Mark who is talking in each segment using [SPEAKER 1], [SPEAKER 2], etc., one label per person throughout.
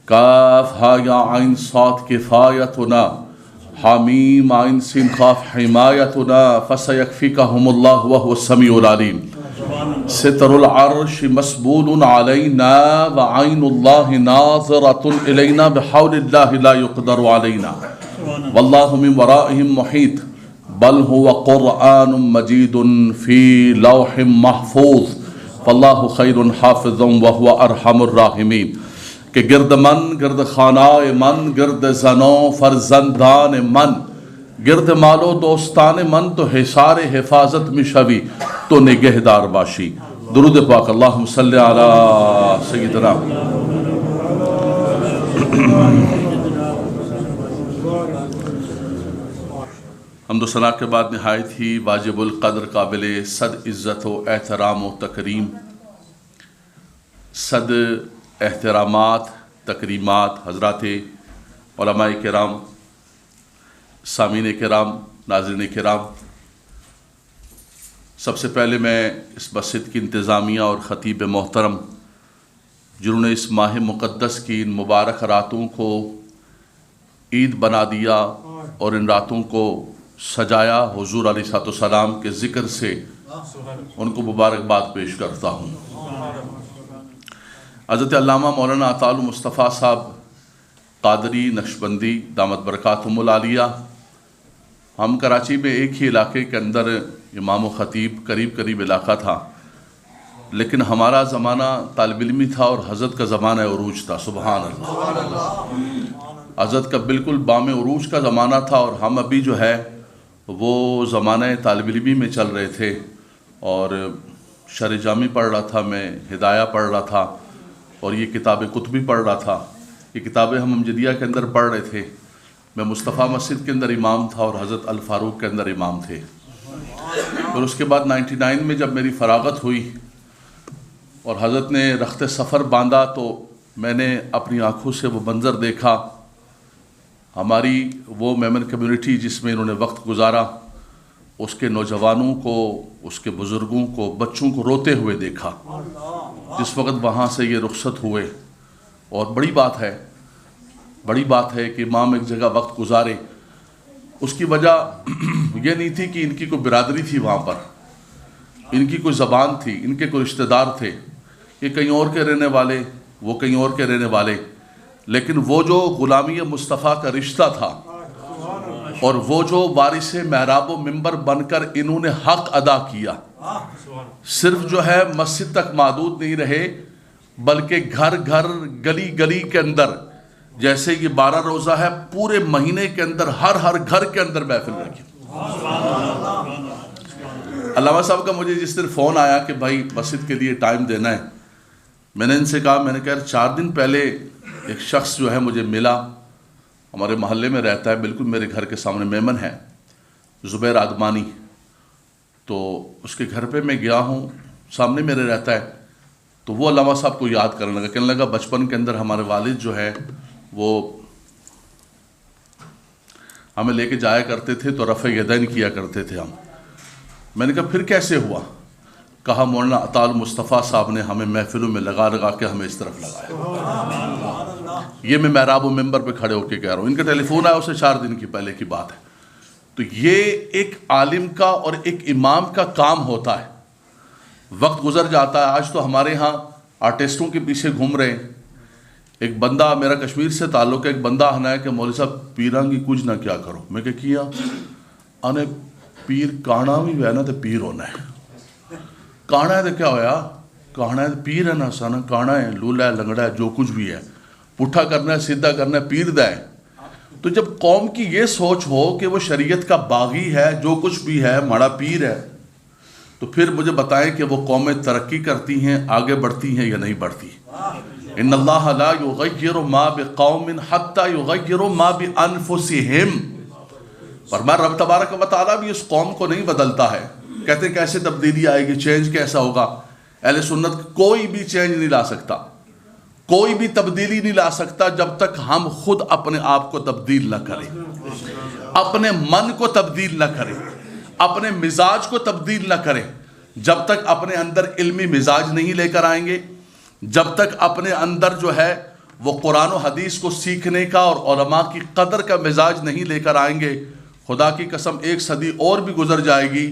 [SPEAKER 1] کاف ہا یا عین صاد کفایتنا حامیم عین سین قاف حمایتنا فسیکفیکہم اللہ وہو السمیع العلیم ستر العرش مسبول علینا وعین اللہ ناظرۃ الینا بحول اللہ لا یقدر علینا واللہ من ورائہم محیط بل هو قرآن مجید فی لوح محفوظ فاللہ خیر حافظ وہو ارحم الراحمین کہ گرد من گرد خانہ من گرد زنوں فرزندان من گرد مالو دوستان من تو حصار حفاظت میں شوی تو نگہدار باشی. درود پاک. اللہم صلی علی سیدنا. حمد و ثنا کے بعد نہایت ہی واجب القدر قابل صد عزت و احترام و تکریم صد احترامات تکریمات حضرات علماء کرام سامعین کرام ناظرین کرام، سب سے پہلے میں اس مسجد کی انتظامیہ اور خطیب محترم جنہوں نے اس ماہ مقدس کی ان مبارک راتوں کو عید بنا دیا اور ان راتوں کو سجایا، حضور علیہ السلام کے ذکر سے ان کو مبارکباد پیش کرتا ہوں. حضرت علامہ مولانا عطا المصطفیٰ صاحب قادری نقشبندی دامت برکاتہم العالیہ، ہم کراچی میں ایک ہی علاقے کے اندر امام و خطیب قریب علاقہ تھا، لیکن ہمارا زمانہ طالب علمی تھا اور حضرت کا زمانہ عروج تھا. سبحان اللہ. حضرت کا بالکل بام عروج کا زمانہ تھا اور ہم ابھی جو ہے وہ زمانہ طالب علمی میں چل رہے تھے اور شرح جامی پڑھ رہا تھا، میں ہدایہ پڑھ رہا تھا اور یہ کتاب قطبی پڑھ رہا تھا. یہ کتابیں ہم امجدیہ کے اندر پڑھ رہے تھے. میں مصطفیٰ مسجد کے اندر امام تھا اور حضرت الفاروق کے اندر امام تھے. اور اس کے بعد 99 میں جب میری فراغت ہوئی اور حضرت نے رخت سفر باندھا تو میں نے اپنی آنکھوں سے وہ منظر دیکھا. ہماری وہ میمن کمیونٹی جس میں انہوں نے وقت گزارا، اس کے نوجوانوں کو، اس کے بزرگوں کو، بچوں کو روتے ہوئے دیکھا جس وقت وہاں سے یہ رخصت ہوئے. اور بڑی بات ہے کہ امام ایک جگہ وقت گزارے. اس کی وجہ یہ نہیں تھی کہ ان کی کوئی برادری تھی وہاں پر، ان کی کوئی زبان تھی، ان کے کوئی رشتہ دار تھے، یہ کہیں اور کے رہنے والے، وہ کہیں اور کے رہنے والے، لیکن وہ جو غلامی مصطفیٰ کا رشتہ تھا اور وہ جو وارث محراب و منبر بن کر انہوں نے حق ادا کیا، صرف جو ہے مسجد تک محدود نہیں رہے بلکہ گھر گلی کے اندر، جیسے یہ 12 روزہ ہے، پورے مہینے کے اندر ہر گھر کے اندر محفل رکھی. علامہ صاحب کا مجھے جس دن فون آیا کہ بھائی مسجد کے لیے ٹائم دینا ہے، میں نے ان سے کہا، میں نے کہا 4 دن پہلے ایک شخص جو ہے مجھے ملا، ہمارے محلے میں رہتا ہے، بالکل میرے گھر کے سامنے میمن ہے، زبیر آدمانی. تو اس کے گھر پہ میں گیا ہوں، سامنے میرے رہتا ہے. تو وہ علامہ صاحب کو یاد کرنے لگا، کہنے لگا بچپن کے اندر ہمارے والد جو ہے وہ ہمیں لے کے جایا کرتے تھے تو رفع یدین کیا کرتے تھے ہم. میں نے کہا پھر کیسے ہوا؟ کہا مولانا عطا المصطفیٰ صاحب نے ہمیں محفلوں میں لگا کے ہمیں اس طرف لگایا. یہ میں محراب و منبر پہ کھڑے ہو کے کہہ رہا ہوں. ان کا ٹیلی فون آیا، اسے 4 دن کی پہلے کی بات ہے. تو یہ ایک عالم کا اور ایک امام کا کام ہوتا ہے. وقت گزر جاتا ہے. آج تو ہمارے ہاں آرٹسٹوں کے پیچھے گھوم رہے ہیں. ایک بندہ، میرا کشمیر سے تعلق ہے، ایک بندہ آنا ہے کہ مولوی صاحب پیران کی کچھ نہ کیا کرو. میں کیا آنے پیر کانا بھی ہے نا تو پیر ہونا ہے. کانا ہے تو کیا ہویا؟ کانا ہے تو پیر ہے نا سانا. کانا ہے لولا ہے لنگڑا ہے جو کچھ بھی ہے، پٹھا کرنا ہے سیدھا کرنا ہے، پیر دا ہے. تو جب قوم کی یہ سوچ ہو کہ وہ شریعت کا باغی ہے، جو کچھ بھی ہے ماڑا پیر ہے، تو پھر مجھے بتائیں کہ وہ قومیں ترقی کرتی ہیں، آگے بڑھتی ہیں یا نہیں بڑھتی؟ ان اللہ لا یغیر ما بقوم حتی یغیروا ما بانفسہم. فرمایا رب تبارک و تعالیٰ بھی اس قوم کو نہیں بدلتا ہے. کہتے ہیں کیسے تبدیلی آئے گی، چینج کیسا ہوگا؟ اہل سنت کوئی بھی چینج نہیں لا سکتا، کوئی بھی تبدیلی نہیں لا سکتا جب تک ہم خود اپنے آپ کو تبدیل نہ کریں، اپنے من کو تبدیل نہ کریں، اپنے مزاج کو تبدیل نہ کریں. جب تک اپنے اندر علمی مزاج نہیں لے کر آئیں گے، جب تک اپنے اندر جو ہے وہ قرآن و حدیث کو سیکھنے کا اور علماء کی قدر کا مزاج نہیں لے کر آئیں گے، خدا کی قسم 1 صدی اور بھی گزر جائے گی،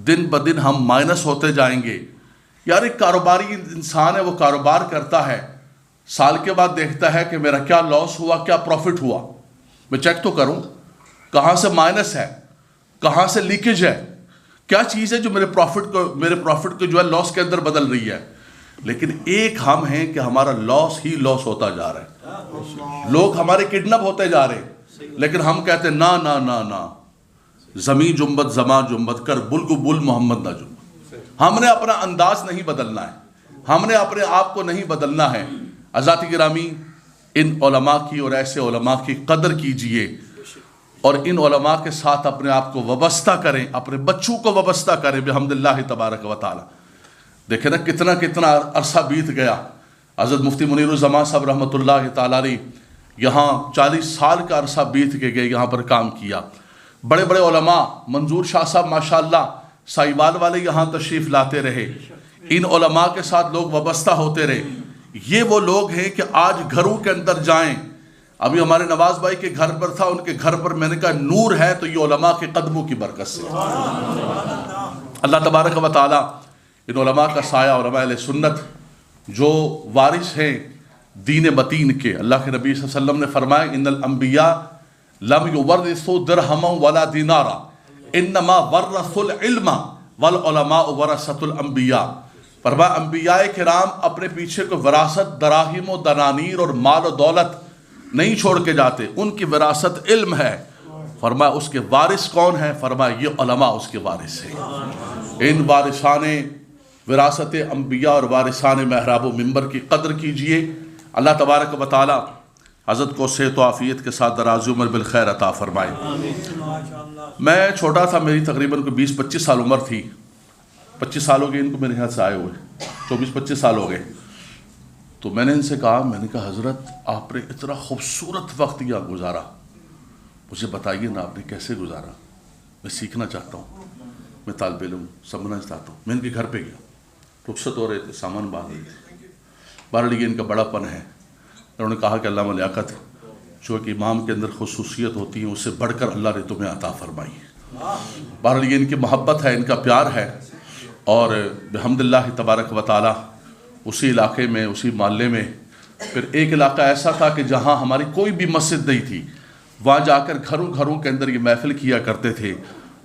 [SPEAKER 1] دن بدن ہم مائنس ہوتے جائیں گے۔ یار ایک کاروباری انسان ہے، وہ کاروبار کرتا ہے، سال کے بعد دیکھتا ہے کہ میرا کیا لاس ہوا، کیا پروفٹ ہوا، میں چیک تو کروں کہاں سے مائنس ہے، کہاں سے لیکیج ہے، کیا چیز ہے جو میرے پروفٹ کو جو ہے لاس کے اندر بدل رہی ہے۔ لیکن ایک ہم ہیں کہ ہمارا لاس ہی لاس ہوتا جا رہا ہے، لوگ ہمارے کڈنپ ہوتے جا رہے ہیں، لیکن ہم کہتے ہیں نا نا نا نا، زمین جنبت زمان جنبت کر بلگو بل محمد نہ جنبت۔ ہم نے اپنا انداز نہیں بدلنا ہے، ہم نے اپنے آپ کو نہیں بدلنا ہے۔ حضرات گرامی، ان علماء کی اور ایسے علماء کی قدر کیجئے اور ان علماء کے ساتھ اپنے آپ کو وابستہ کریں، اپنے بچوں کو وابستہ کریں بحمد اللہ تبارک و تعالی۔ دیکھیں نا کتنا عرصہ بیت گیا۔ حضرت مفتی منیر الزمان صاحب رحمۃ اللہ تعالی علیہ یہاں 40 سال کا عرصہ بیت کے گئے، یہاں پر کام کیا۔ بڑے بڑے علماء، منظور شاہ صاحب ماشاءاللہ سائیوال والے یہاں تشریف لاتے رہے، ان علماء کے ساتھ لوگ وابستہ ہوتے رہے۔ یہ وہ لوگ ہیں کہ آج گھروں کے اندر جائیں، ابھی ہمارے نواز بھائی کے گھر پر تھا، ان کے گھر پر میں نے کہا نور ہے تو یہ علماء کے قدموں کی برکت سے۔ اللہ تبارک و تعالی ان علماء کا سایہ، علماء اہل سنت جو وارث ہیں دین متین کے۔ اللہ کے نبی صلی اللہ علیہ وسلم نے فرمایا ان الانبیاء لم یورثوا درہما ولا دینارا انما ورثوا العلم والعلماء ورثۃ الانبیاء۔ فرمایا انبیاء کرام اپنے پیچھے کو وراثت دراہم و دنانیر اور مال و دولت نہیں چھوڑ کے جاتے، ان کی وراثت علم ہے۔ فرمایا اس کے وارث کون ہیں؟ فرمایا یہ علماء اس کے وارث ہیں۔ ان وارثان وراثت انبیاء اور وارثان محراب و منبر کی قدر کیجئے۔ اللہ تبارک و تعالی حضرت کو صحت و عافیت کے ساتھ دراز عمر بالخیر عطا فرمائے۔ میں چھوٹا تھا، میری تقریباً 20-25 سال عمر تھی، 25 سال ہو گئے ان کو میرے ہاتھ سے آئے ہوئے، 24-25 سال ہو گئے۔ تو میں نے ان سے کہا، میں نے کہا حضرت آپ نے اتنا خوبصورت وقت یہ گزارا، مجھے بتائیے نا آپ نے کیسے گزارا، میں سیکھنا چاہتا ہوں، میں طالب علم سمجھنا چاہتا ہوں۔ میں ان کے گھر پہ گیا، رخصت ہو رہے تھے، سامان باندھ رہے تھے، بہرحال یہ ان کا بڑا پن ہے۔ انہوں نے کہا کہ علامہ لیاقت جو کہ امام کے اندر خصوصیت ہوتی ہے اس سے بڑھ کر اللہ نے تمہیں عطا فرمائی ہے۔ بہرحال یہ ان کی محبت ہے، ان کا پیار ہے، اور بحمد اللہ تبارک و تعالی اسی علاقے میں، اسی محلے میں پھر ایک علاقہ ایسا تھا کہ جہاں ہماری کوئی بھی مسجد نہیں تھی، وہاں جا کر گھروں گھروں کے اندر یہ محفل کیا کرتے تھے۔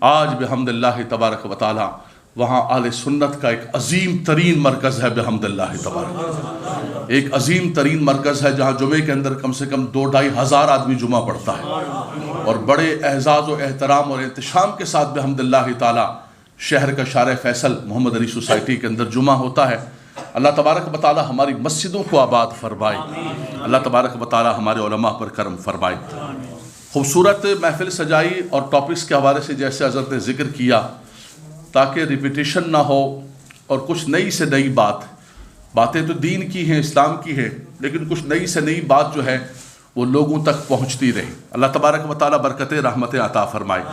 [SPEAKER 1] آج بحمد اللہ تبارک و تعالی وہاں اہل سنت کا ایک عظیم ترین مرکز ہے بحمد اللہ تبارک، ایک عظیم ترین مرکز ہے جہاں جمعے کے اندر کم سے کم 2-2.5 ہزار آدمی جمعہ پڑھتا ہے، اور بڑے اعزاز و احترام اور احتشام کے ساتھ بحمد اللہ تعالی شہر کا شارع فیصل محمد علی سوسائٹی کے اندر جمعہ ہوتا ہے۔ اللہ تبارک و تعالی ہماری مسجدوں کو آباد فرمائے، اللہ تبارک و تعالی ہمارے علماء پر کرم فرمائے۔ خوبصورت محفل سجائی اور ٹاپکس کے حوالے سے جیسے حضرت نے ذکر کیا، تاکہ ریپیٹیشن نہ ہو اور کچھ نئی سے نئی باتیں تو دین کی ہیں، اسلام کی ہیں، لیکن کچھ نئی سے نئی بات جو ہے وہ لوگوں تک پہنچتی رہے۔ اللہ تبارک و تعالی برکت رحمت عطا فرمائے۔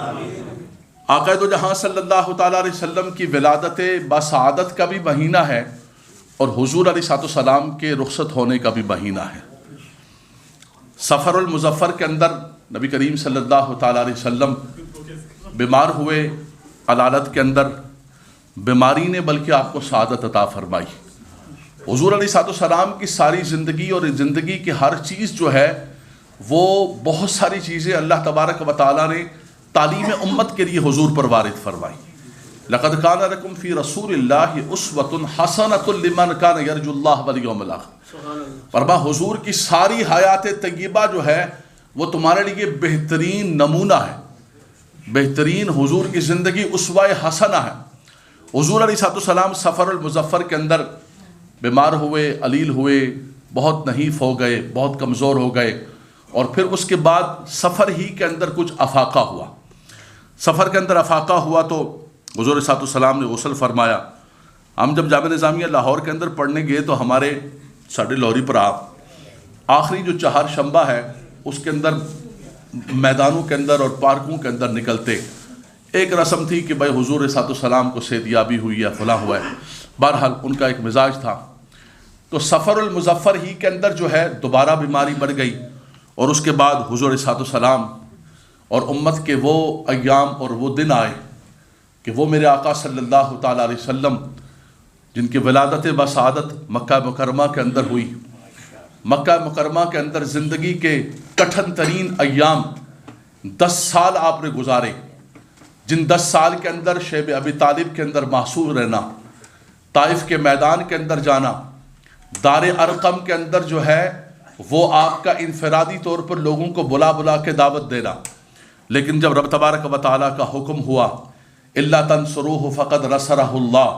[SPEAKER 1] آقا دو جہاں صلی اللہ تعالیٰ علیہ وسلم کی ولادت بسعادت کا بھی مہینہ ہے، اور حضور علیہ السلام کے رخصت ہونے کا بھی مہینہ ہے۔ سفر المظفر کے اندر نبی کریم صلی اللہ تعالیٰ علیہ وسلم بیمار ہوئے، علالت کے اندر بیماری نے بلکہ آپ کو سعادت عطا فرمائی۔ حضور علیہ السلام کی ساری زندگی اور زندگی کی ہر چیز جو ہے وہ بہت ساری چیزیں اللہ تبارک و تعالیٰ نے تعلیم امت کے لیے حضور پر وارد فرمائی۔ لَقَدْ كَانَ لَكُمْ فِي رَسُولِ اللَّهِ أُسْوَةٌ حَسَنَةٌ لِمَنْ كَانَ يَرْجُو اللَّهَ وَالْيَوْمَ الْآخِرَ۔ فرما حضور کی ساری حیات طیبہ جو ہے وہ تمہارے لیے بہترین نمونہ ہے، بہترین حضور کی زندگی اسوہ حسنہ ہے۔ حضور علیہ السلام سفر المظفر کے اندر بیمار ہوئے، علیل ہوئے، بہت نحیف ہو گئے، بہت کمزور ہو گئے، اور پھر اس کے بعد سفر ہی کے اندر کچھ افاقہ ہوا۔ سفر کے اندر افاقہ ہوا تو حضور علیہ السلام نے غسل فرمایا۔ ہم جب جامعہ نظامیہ لاہور کے اندر پڑھنے گئے تو ہمارے ساڑھے لوری پر آخری جو چہار شنبہ ہے اس کے اندر میدانوں کے اندر اور پارکوں کے اندر نکلتے، ایک رسم تھی کہ بھائی حضور علیہ السلام کو صحتیابی ہوئی ہے، فلاں ہوا ہے، بہرحال ان کا ایک مزاج تھا۔ تو سفر المظفر ہی کے اندر جو ہے دوبارہ بیماری بڑھ گئی، اور اس کے بعد حضور علیہ السلام اور امت کے وہ ایام اور وہ دن آئے کہ وہ میرے آقا صلی اللہ تعالیٰ علیہ وسلم جن کی ولادت بسعادت مکہ مکرمہ کے اندر ہوئی، مکہ مکرمہ کے اندر زندگی کے کٹھن ترین ایام 10 سال آپ نے گزارے، جن 10 سال کے اندر شیب ابی طالب کے اندر محصور رہنا، طائف کے میدان کے اندر جانا، دار ارقم کے اندر جو ہے وہ آپ کا انفرادی طور پر لوگوں کو بلا بلا کے دعوت دینا، لیکن جب رب تبارک و تعالیٰ کا حکم ہوا الا تنصروه فقد نصره الله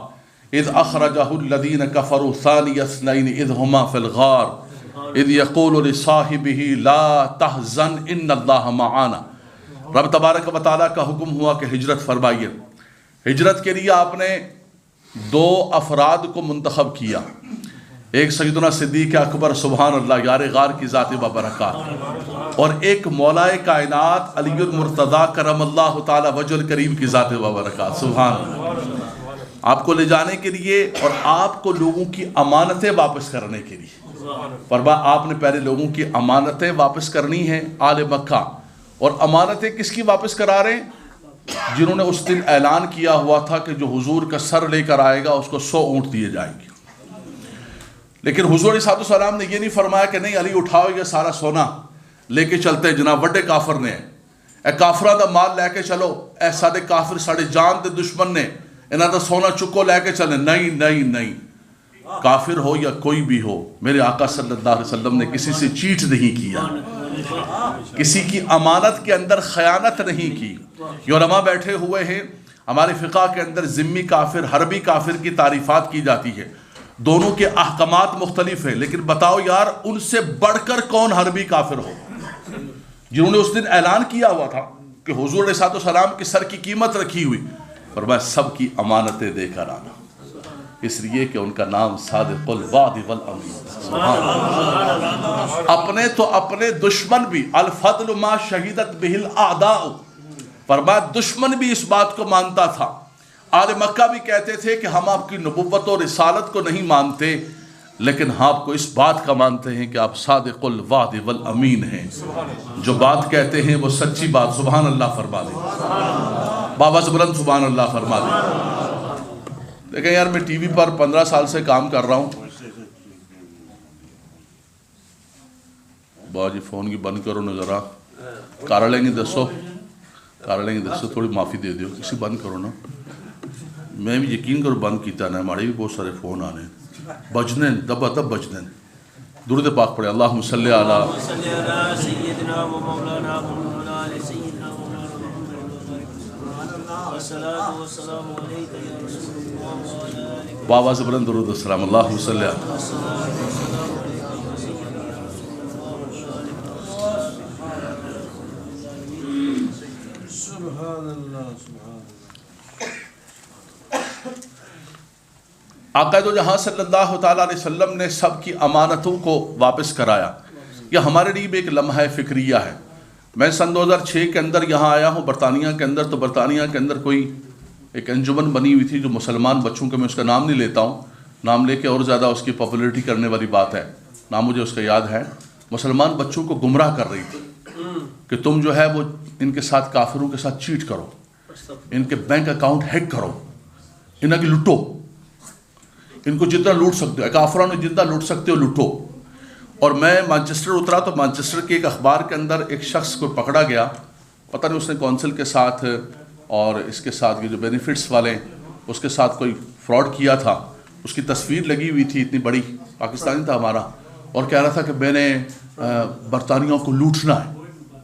[SPEAKER 1] اذ اخرجه الذين كفروا ثاني اثنين اذ هما في الغار اذ يقول لصاحبه لا تحزن ان الله معنا۔ رب تبارک و تعالیٰ کا حکم ہوا کہ ہجرت فرمائیے۔ ہجرت کے لیے آپ نے 2 افراد کو منتخب کیا، ایک سیدنا صدیق اکبر سبحان اللہ یار غار کی ذات و برکات، اور ایک مولائے کائنات علی المرتضیٰ کرم اللہ تعالی وجہ الکریم کی ذات و برکات، سبحان اللہ، آپ کو لے جانے کے لیے اور آپ کو لوگوں کی امانتیں واپس کرنے کے لیے۔ فرمایا آپ نے پہلے لوگوں کی امانتیں واپس کرنی ہیں آل مکہ، اور امانتیں کس کی واپس کرا رہے ہیں؟ جنہوں نے اس دن اعلان کیا ہوا تھا کہ جو حضور کا سر لے کر آئے گا اس کو 100 اونٹ دیے جائیں گے، لیکن حضور علیہ السلام نے یہ نہیں فرمایا کہ نہیں علی اٹھاؤ یہ سارا سونا لے کے چلتے ہیں، جناب وڈے کافر نے اے کافراں دا مال لے کے چلو، اے ساڈے کافر ساڈے جان دے دشمن نے، انہاں دا سونا چکو لے کے چلے۔ نہیں نہیں نہیں، کافر ہو یا کوئی بھی ہو، میرے آقا صلی اللہ علیہ وسلم نے کسی سے چیٹ نہیں کیا، کسی کی امانت کے اندر خیانت نہیں کی۔ یہ علماء بیٹھے ہوئے ہیں، ہمارے فقہ کے اندر ذمی کافر حربی کافر کی تعریفات کی جاتی ہے، دونوں کے احکامات مختلف ہیں، لیکن بتاؤ یار ان سے بڑھ کر کون حربی کافر ہو، جنہوں نے اس دن اعلان کیا ہوا تھا کہ حضور علیہ السلام کے سر کی قیمت رکھی ہوئی، فرمایا سب کی امانتیں دے کر آنا، اس لیے کہ ان کا نام صادق الوعد والامین۔ اپنے تو اپنے دشمن بھی الفضل ما شہیدت بہ الاعداء، فرمایا دشمن بھی اس بات کو مانتا تھا، آل مکہ بھی کہتے تھے کہ ہم آپ کی نبوت اور رسالت کو نہیں مانتے، لیکن آپ کو اس بات کا مانتے ہیں کہ آپ صادق الوعد والامین ہیں، جو بات کہتے ہیں وہ سچی بات، سبحان اللہ فرما دیں، بابا زبرن سبحان اللہ فرما دیں۔ دیکھیں یار میں ٹی وی پر 15 سال سے کام کر رہا ہوں، بابا جی فون کی بند کرو نا ذرا، کار لیں گے دسو تھوڑی معافی دے دیو، کسی بند کرو نا، میں بھی یقین کرو بند کیتا نا، ہمارے بھی بہت سارے فون آنے بجنے دبا دب بجنے۔ درود پاک پڑھے، اللہم صلی علی سیدنا و مولانا محمد علی سیدنا و مولانا والصلاة والسلام علیکہ یا رسول اللہ، بابا زبرن درود السلام، اللہم صلی علی سبحان اللہ۔ آقا دو جہاں صلی اللہ تعالیٰ علیہ وسلم نے سب کی امانتوں کو واپس کرایا، یہ ہمارے لیے بھی ایک لمحہ فکریہ ہے۔ میں سن 2006 کے اندر یہاں آیا ہوں برطانیہ کے اندر، تو برطانیہ کے اندر کوئی ایک انجمن بنی ہوئی تھی جو مسلمان بچوں کے، میں اس کا نام نہیں لیتا ہوں، نام لے کے اور زیادہ اس کی پاپولیرٹی کرنے والی بات ہے، نام مجھے اس کا یاد ہے، مسلمان بچوں کو گمراہ کر رہی تھی کہ تم جو ہے وہ ان کے ساتھ کافروں کے ساتھ چیٹ کرو، ان کے بینک اکاؤنٹ ہیک کرو، انہیں کی لٹو، ان کو جتنا لوٹ سکتے ہو، کافروں نے جتنا لوٹ سکتے ہو لوٹو۔ اور میں مانچسٹر اترا تو مانچسٹر کے ایک اخبار کے اندر ایک شخص کو پکڑا گیا، پتہ نہیں اس نے کونسل کے ساتھ اور اس کے ساتھ یہ جو بینیفٹس والے اس کے ساتھ کوئی فراڈ کیا تھا، اس کی تصویر لگی ہوئی تھی اتنی بڑی، پاکستانی تھا ہمارا، اور کہہ رہا تھا کہ میں نے برطانیہ کو لوٹنا ہے،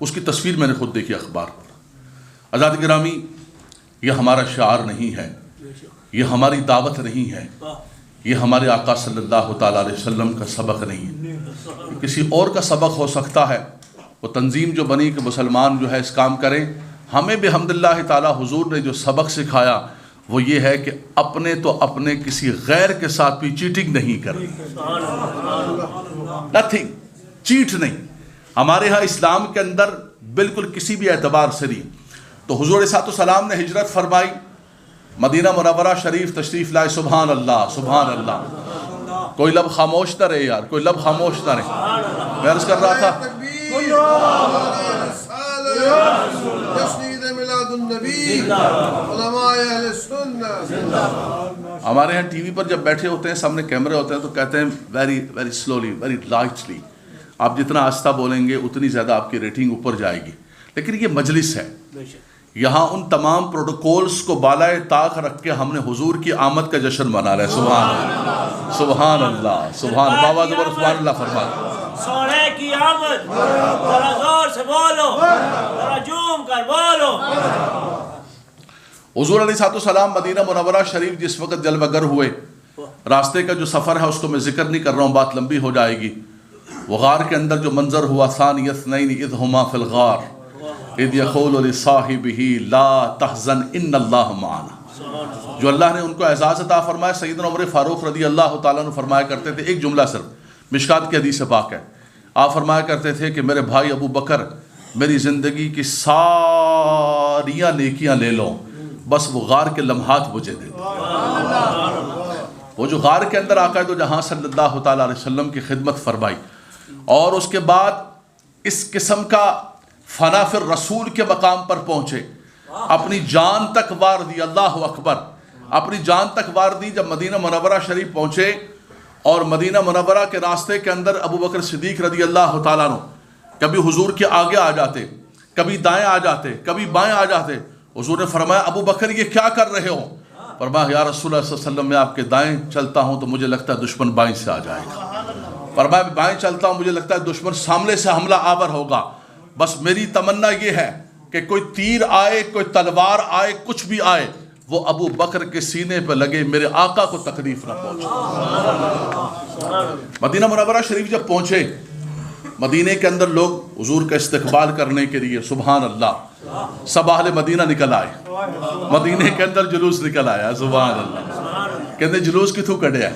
[SPEAKER 1] اس کی تصویر میں نے خود دیکھی اخبار پر۔ آزاد گرامی، یہ ہمارا شعار نہیں ہے، یہ ہماری دعوت نہیں ہے، یہ ہمارے آقا صلی اللہ تعالیٰ علیہ وسلم کا سبق نہیں ہے، کسی اور کا سبق ہو سکتا ہے، وہ تنظیم جو بنی کہ مسلمان جو ہے اس کام کریں، ہمیں بحمداللہ تعالیٰ حضور نے جو سبق سکھایا وہ یہ ہے کہ اپنے تو اپنے کسی غیر کے ساتھ بھی چیٹنگ نہیں کریں، نتھنگ، چیٹ نہیں، ہمارے ہاں اسلام کے اندر بالکل کسی بھی اعتبار سے نہیں۔ تو حضور علیہ السلام نے ہجرت فرمائی، مدینہ منورہ شریف تشریف لائے، سبحان اللہ سبحان اللہ۔ کوئی لب خاموش نہ رہے یار، کوئی لب خاموش نہ رہے. میں عرض کر رہا تھا ہمارے یہاں ٹی وی پر جب بیٹھے ہوتے ہیں سامنے کیمرے ہوتے ہیں تو کہتے ہیں very very slowly, very lightly. آپ جتنا آہستہ بولیں گے اتنی زیادہ آپ کی ریٹنگ اوپر جائے گی. لیکن یہ مجلس ہے، یہاں ان تمام پروٹوکولز کو بالائے طاق رکھ کے ہم نے حضور کی آمد کا جشن منا رہے ہیں. سبحان اللہ، سبحان اللہ، سبحان بابا زبر سبحان اللہ فرمائے.
[SPEAKER 2] سونے کی آمد، ذرا زور سے بولو، ذرا جھوم کر بولو.
[SPEAKER 1] حضور علیہ السلام مدینہ منورہ شریف جس وقت جلوہ گر ہوئے، راستے کا جو سفر ہے اس کو میں ذکر نہیں کر رہا ہوں، بات لمبی ہو جائے گی. وہ غار کے اندر جو منظر ہوا، ثانی اثنین اذ ہما فی الغار اذ یقول لصاحبہ لا تحزن ان اللہ معنا. جو اللہ نے ان کو اعزاز عطا فرمایا، سیدنا عمر فاروق رضی اللہ تعالیٰ عنہ فرمایا کرتے تھے، ایک جملہ صرف مشکات کی حدیث پاک ہے. آپ فرمایا کرتے تھے کہ میرے بھائی ابو بکر میری زندگی کی ساریاں نیکیاں لے لو، بس وہ غار کے لمحات مجھے دے دو. وہ جو غار کے اندر آقا دو جہاں صلی اللہ تعالیٰ علیہ وسلم کی خدمت فرمائی، اور اس کے بعد اس قسم کا فنا فی الرسول کے مقام پر پہنچے، اپنی جان تک وار دی. اللہ اکبر، اپنی جان تک وار دی. جب مدینہ منورہ شریف پہنچے اور مدینہ منورہ کے راستے کے اندر ابو بکر صدیق رضی اللہ تعالیٰ عنہ کبھی حضور کے آگے آ جاتے، کبھی دائیں آ جاتے، کبھی بائیں آ جاتے. حضور نے فرمایا ابو بکر یہ کیا کر رہے ہو؟ فرمایا یا رسول اللہ صلی اللہ علیہ وسلم میں آپ کے دائیں چلتا ہوں تو مجھے لگتا ہے دشمن بائیں سے آ جائے گا. فرمایا بائیں چلتا ہوں مجھے لگتا ہے دشمن سامنے سے حملہ آور ہوگا. بس میری تمنا یہ ہے کہ کوئی تیر آئے، کوئی تلوار آئے، کچھ بھی آئے، وہ ابو بکر کے سینے پہ لگے، میرے آقا کو تکلیف نہ پہنچے. مدینہ منورہ شریف جب پہنچے، مدینے کے اندر لوگ حضور کا استقبال کرنے کے لیے سبحان اللہ سب اہل مدینہ نکل آئے. مدینے کے اندر جلوس نکل آیا. سبحان اللہ. کہتے جلوس کتوں کڑے ہے؟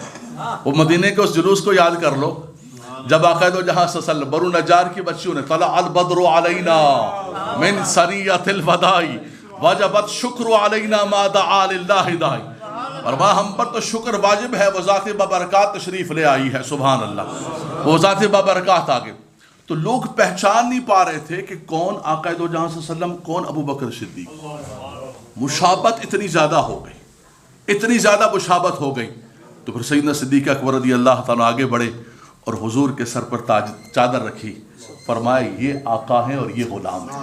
[SPEAKER 1] وہ مدینے کے اس جلوس کو یاد کر لو جب آقا دو جہاں صلی اللہ علیہ وسلم برو نجار کی بچیوں نے طلع البدر علینا من ثنیۃ الوداع وجبت شکر علینا ما دعا للہ داعی. فرمایا ہم پر تو شکر واجب ہے، وہ ذات بابرکات تشریف لے آئی ہے. سبحان اللہ، وہ ذات بابرکات آگے. تو لوگ پہچان نہیں پا رہے تھے کہ کون آقا دو جہاں صلی اللہ علیہ وسلم، کون ابو بکر صدیق. مشابت اتنی زیادہ ہو گئی، اتنی زیادہ مشابت ہو گئی. تو پھر سیدنا صدیق اکبر رضی اللہ تعالیٰ آگے بڑھے اور حضور کے سر پر چادر رکھی. فرمایا یہ آقا ہیں اور یہ غلام ہیں.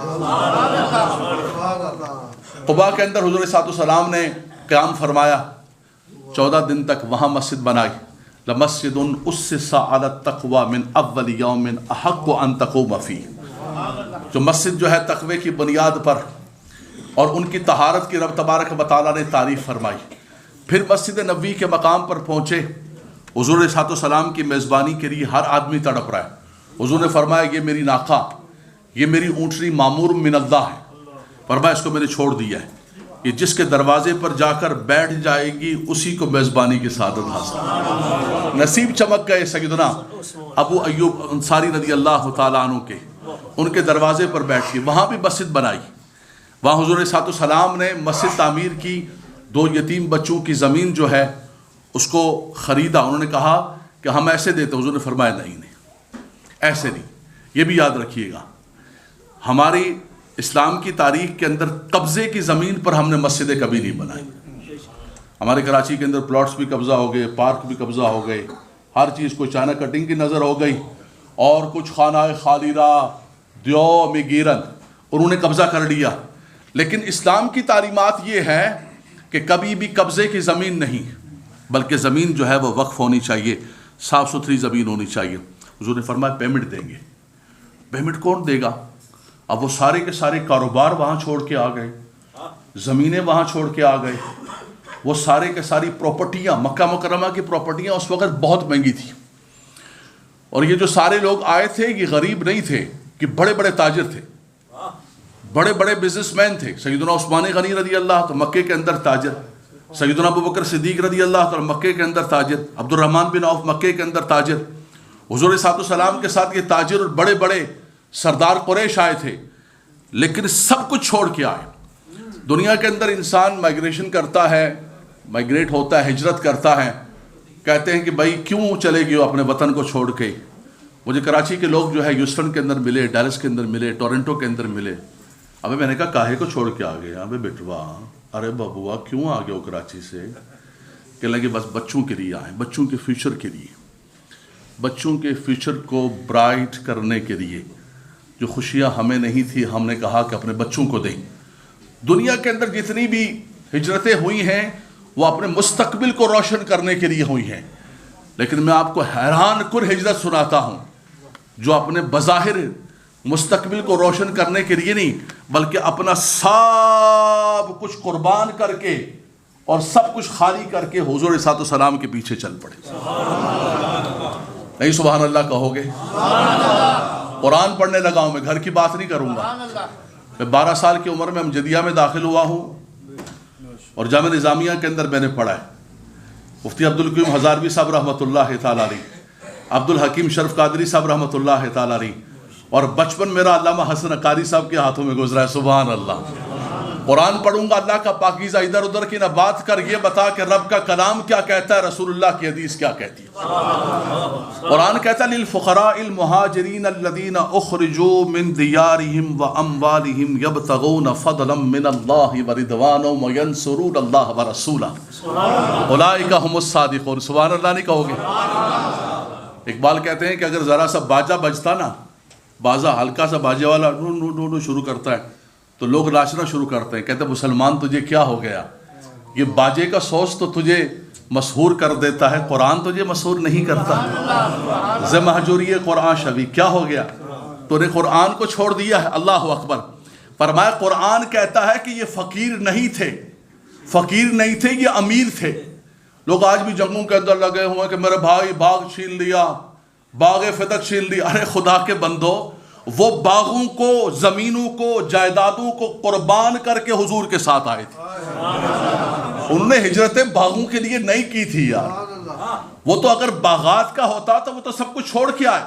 [SPEAKER 1] قباء کے اندر حضور صلی اللہ علیہ وسلم نے قیام فرمایا، 14 دن تک وہاں مسجد بنائی. لمسجد اسس علی التقوی من اول یوم احق ان تقوم فیہ. جو مسجد جو ہے تقوی کی بنیاد پر اور ان کی طہارت کی رب تبارک و تعالیٰ نے تعریف فرمائی. پھر مسجد نبوی کے مقام پر پہنچے. حضور علیہ السلام کی میزبانی کے لیے ہر آدمی تڑپ رہا ہے. حضور نے فرمایا یہ میری ناقہ، یہ میری اونٹنی معمور من اللہ ہے. فرمایا اس کو میں نے چھوڑ دیا ہے، یہ جس کے دروازے پر جا کر بیٹھ جائے گی اسی کو میزبانی کی سعادت حاصل. نصیب چمک گئے سیدنا ابو ایوب انصاری رضی اللہ تعالیٰ عنہ کے، ان کے دروازے پر بیٹھ کے وہاں بھی مسجد بنائی. وہاں حضور علیہ السلام نے مسجد تعمیر کی. 2 یتیم بچوں کی زمین جو ہے اس کو خریدا. انہوں نے کہا کہ ہم ایسے دیتے. حضور نے فرمایا نہیں ایسے نہیں. یہ بھی یاد رکھیے گا، ہماری اسلام کی تاریخ کے اندر قبضے کی زمین پر ہم نے مسجدیں کبھی نہیں بنائی. ہمارے کراچی کے اندر پلاٹس بھی قبضہ ہو گئے، پارک بھی قبضہ ہو گئے، ہر چیز کو چائنا کٹنگ کی نظر ہو گئی، اور کچھ خانہ خالیرہ دیو میں گیرن انہوں نے قبضہ کر لیا. لیکن اسلام کی تعلیمات یہ ہے کہ کبھی بھی قبضے کی زمین نہیں، بلکہ زمین جو ہے وہ وقف ہونی چاہیے، صاف ستھری زمین ہونی چاہیے. حضور نے فرمایا پیمنٹ دیں گے. پیمنٹ کون دے گا؟ اب وہ سارے کے سارے کاروبار وہاں چھوڑ کے آ گئے، زمینیں وہاں چھوڑ کے آ گئے. وہ سارے کے ساری پراپرٹیاں، مکہ مکرمہ کی پراپرٹیاں اس وقت بہت مہنگی تھیں. اور یہ جو سارے لوگ آئے تھے یہ غریب نہیں تھے، کہ بڑے بڑے تاجر تھے، بڑے بڑے بزنس مین تھے. سیدنا عثمان غنی رضی اللہ تو مکے کے اندر تاجر، سیدنا ابو بکر صدیق رضی اللہ تعالیٰ مکے کے اندر تاجر، عبد الرحمن بن عوف مکے کے اندر تاجر. حضور صلی اللہ علیہ وسلم کے ساتھ یہ تاجر اور بڑے بڑے سردار قریش آئے تھے، لیکن سب کچھ چھوڑ کے آئے. دنیا کے اندر انسان مائگریشن کرتا ہے، مائگریٹ ہوتا ہے، ہجرت کرتا ہے، کہتے ہیں کہ بھائی کیوں چلے گئے ہو اپنے وطن کو چھوڑ کے؟ مجھے کراچی کے لوگ جو ہے ہیوسٹن کے اندر ملے، ڈیلس کے اندر ملے، ٹورنٹو کے اندر ملے. ابھی میں نے کہا کاہے کو چھوڑ کے آ گئے؟ ابے بیٹوا، ارے بابوا کیوں آ گئے ہو کراچی سے؟ کہنے لگے بس بچوں کے لیے آئے، بچوں کے فیوچر کے لیے، بچوں کے فیوچر کو برائٹ کرنے کے لیے. جو خوشیاں ہمیں نہیں تھی ہم نے کہا کہ اپنے بچوں کو دیں. دنیا کے اندر جتنی بھی ہجرتیں ہوئی ہیں وہ اپنے مستقبل کو روشن کرنے کے لیے ہوئی ہیں، لیکن میں آپ کو حیران کن ہجرت سناتا ہوں جو اپنے بظاہر مستقبل کو روشن کرنے کے لیے نہیں بلکہ اپنا سب کچھ قربان کر کے اور سب کچھ خالی کر کے حضور صلی اللہ علیہ وسلم کے پیچھے چل پڑے. نہیں سبحان اللہ کہو گے؟ قرآن پڑھنے لگا ہوں، میں گھر کی بات نہیں کروں گا. میں 12 سال کی عمر میں امجدیہ میں داخل ہوا ہوں اور جامعہ نظامیہ کے اندر میں نے پڑھا ہے. مفتی عبدالقیوم ہزاروی صاحب رحمۃ اللہ تعالیٰ علیہ، عبدالحکیم شرف قادری صاحب رحمۃ اللہ تعالیٰ علیہ، اور بچپن میرا علامہ حسن قاری صاحب کے ہاتھوں میں گزرا ہے. سبحان اللہ. قرآن پڑھوں گا اللہ کا پاکیزہ ادھر ادھر کی نہ بات کر، یہ بتا کہ رب کا کلام کیا کہتا ہے، رسول اللہ کی حدیث کیا کہتی ہے. قرآن کہتا ہے للفقراء المہاجرین الذین اخرجوا من دیارہم واموالہم یبتغون فضلا من اللہ ورضوانا وینصرون اللہ ورسولہ اولئک هم الصادقون. سبحان اللہ نہیں کہو گے؟ اقبال کہتے ہیں کہ اگر ذرا سا باجا بجتا نا، بازا ہلکا سا باجے والا نو نو نو نو شروع کرتا ہے تو لوگ ناچنا شروع کرتے ہیں. کہتے ہیں مسلمان تجھے کیا ہو گیا؟ یہ باجے کا سوز تو تجھے مسحور کر دیتا ہے، قرآن تجھے مسحور نہیں کرتا. ز مہجوری قرآن شوی، کیا ہو گیا؟ تو نے قرآن کو چھوڑ دیا ہے. اللہ اکبر. فرمایا قرآن کہتا ہے کہ یہ فقیر نہیں تھے، فقیر نہیں تھے، یہ امیر تھے. لوگ آج بھی جنگوں کے اندر لگے ہوئے کہ میرے بھائی باغ چھین لیا، باغ فدق چھین لیا. ارے خدا کے بندو، وہ باغوں کو، زمینوں کو، جائیدادوں کو قربان کر کے حضور کے ساتھ آئے تھے. انہوں نے ہجرتیں باغوں کے لیے نہیں کی تھی یار. وہ تو اگر باغات کا ہوتا تو وہ تو سب کچھ چھوڑ کے آئے.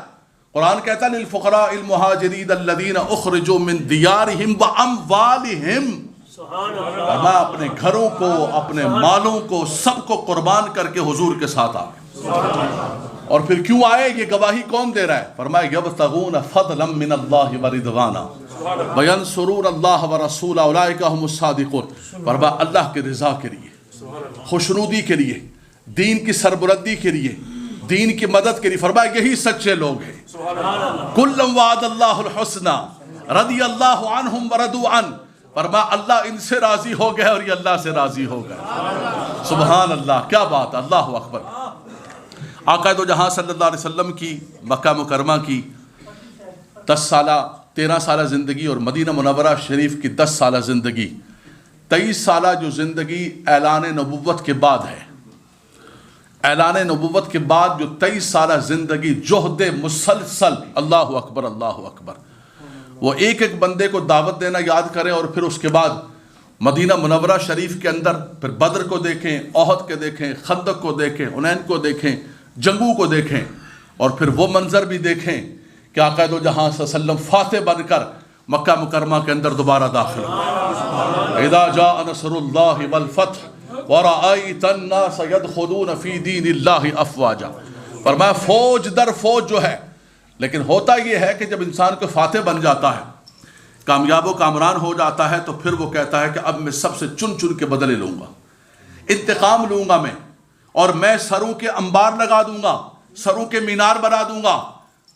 [SPEAKER 1] قرآن کہتا ہے للفقراء المہاجرین الذین اخرجوا من دیارہم واموالہم. میں اپنے گھروں کو، اپنے مالوں کو، سب کو قربان کر کے حضور کے ساتھ آ گئے. اور پھر کیوں آئے؟ یہ گواہی کون دے رہا ہے؟ فرمایا یبتغون فضلا من اللہ ورضوانا وینصرون اللہ ورسولہ اولئک هم الصادقون. فرمایا اللہ کے رضا کے لیے، خوشنودی کے لیے، دین کی سربلندی کے لیے، دین کی مدد کے لیے. فرمایا یہی سچے لوگ ہیں. کلا وعد اللہ الحسنى رضی اللہ عنہم ورضوا عنہ. فرمایا اللہ ان سے راضی ہو گئے اور یہ اللہ سے راضی ہو گئے. سبحان اللہ، کیا بات ہے. اللہ اکبر. آقا دو جہاں صلی اللہ علیہ وسلم کی مکہ مکرمہ کی 13 سالہ زندگی اور مدینہ منورہ شریف کی 10 سالہ زندگی، 23 سالہ جو زندگی اعلان نبوت کے بعد ہے، اعلان نبوت کے بعد جو 23 سالہ زندگی جہد مسلسل. اللہ اکبر اللہ اکبر. وہ ایک ایک بندے کو دعوت دینا یاد کریں اور پھر اس کے بعد مدینہ منورہ شریف کے اندر پھر بدر کو دیکھیں، احد کے دیکھیں، خندق کو دیکھیں، حنین کو دیکھیں، جنگوں کو دیکھیں، اور پھر وہ منظر بھی دیکھیں کہ آقا دو جہاں صلی اللہ علیہ وسلم فاتح بن کر مکہ مکرمہ کے اندر دوبارہ داخل ہوئے. اذا جاء نصر اللہ والفتح ورأیت الناس يدخلون فی دین اللہ افواجا. فرمایا فوج در فوج جو ہے، لیکن ہوتا یہ ہے کہ جب انسان کو فاتح بن جاتا ہے، کامیاب و کامران ہو جاتا ہے، تو پھر وہ کہتا ہے کہ اب میں سب سے چن چن کے بدلے لوں گا، انتقام لوں گا میں، اور میں سروں کے انبار لگا دوں گا، سروں کے مینار بنا دوں گا.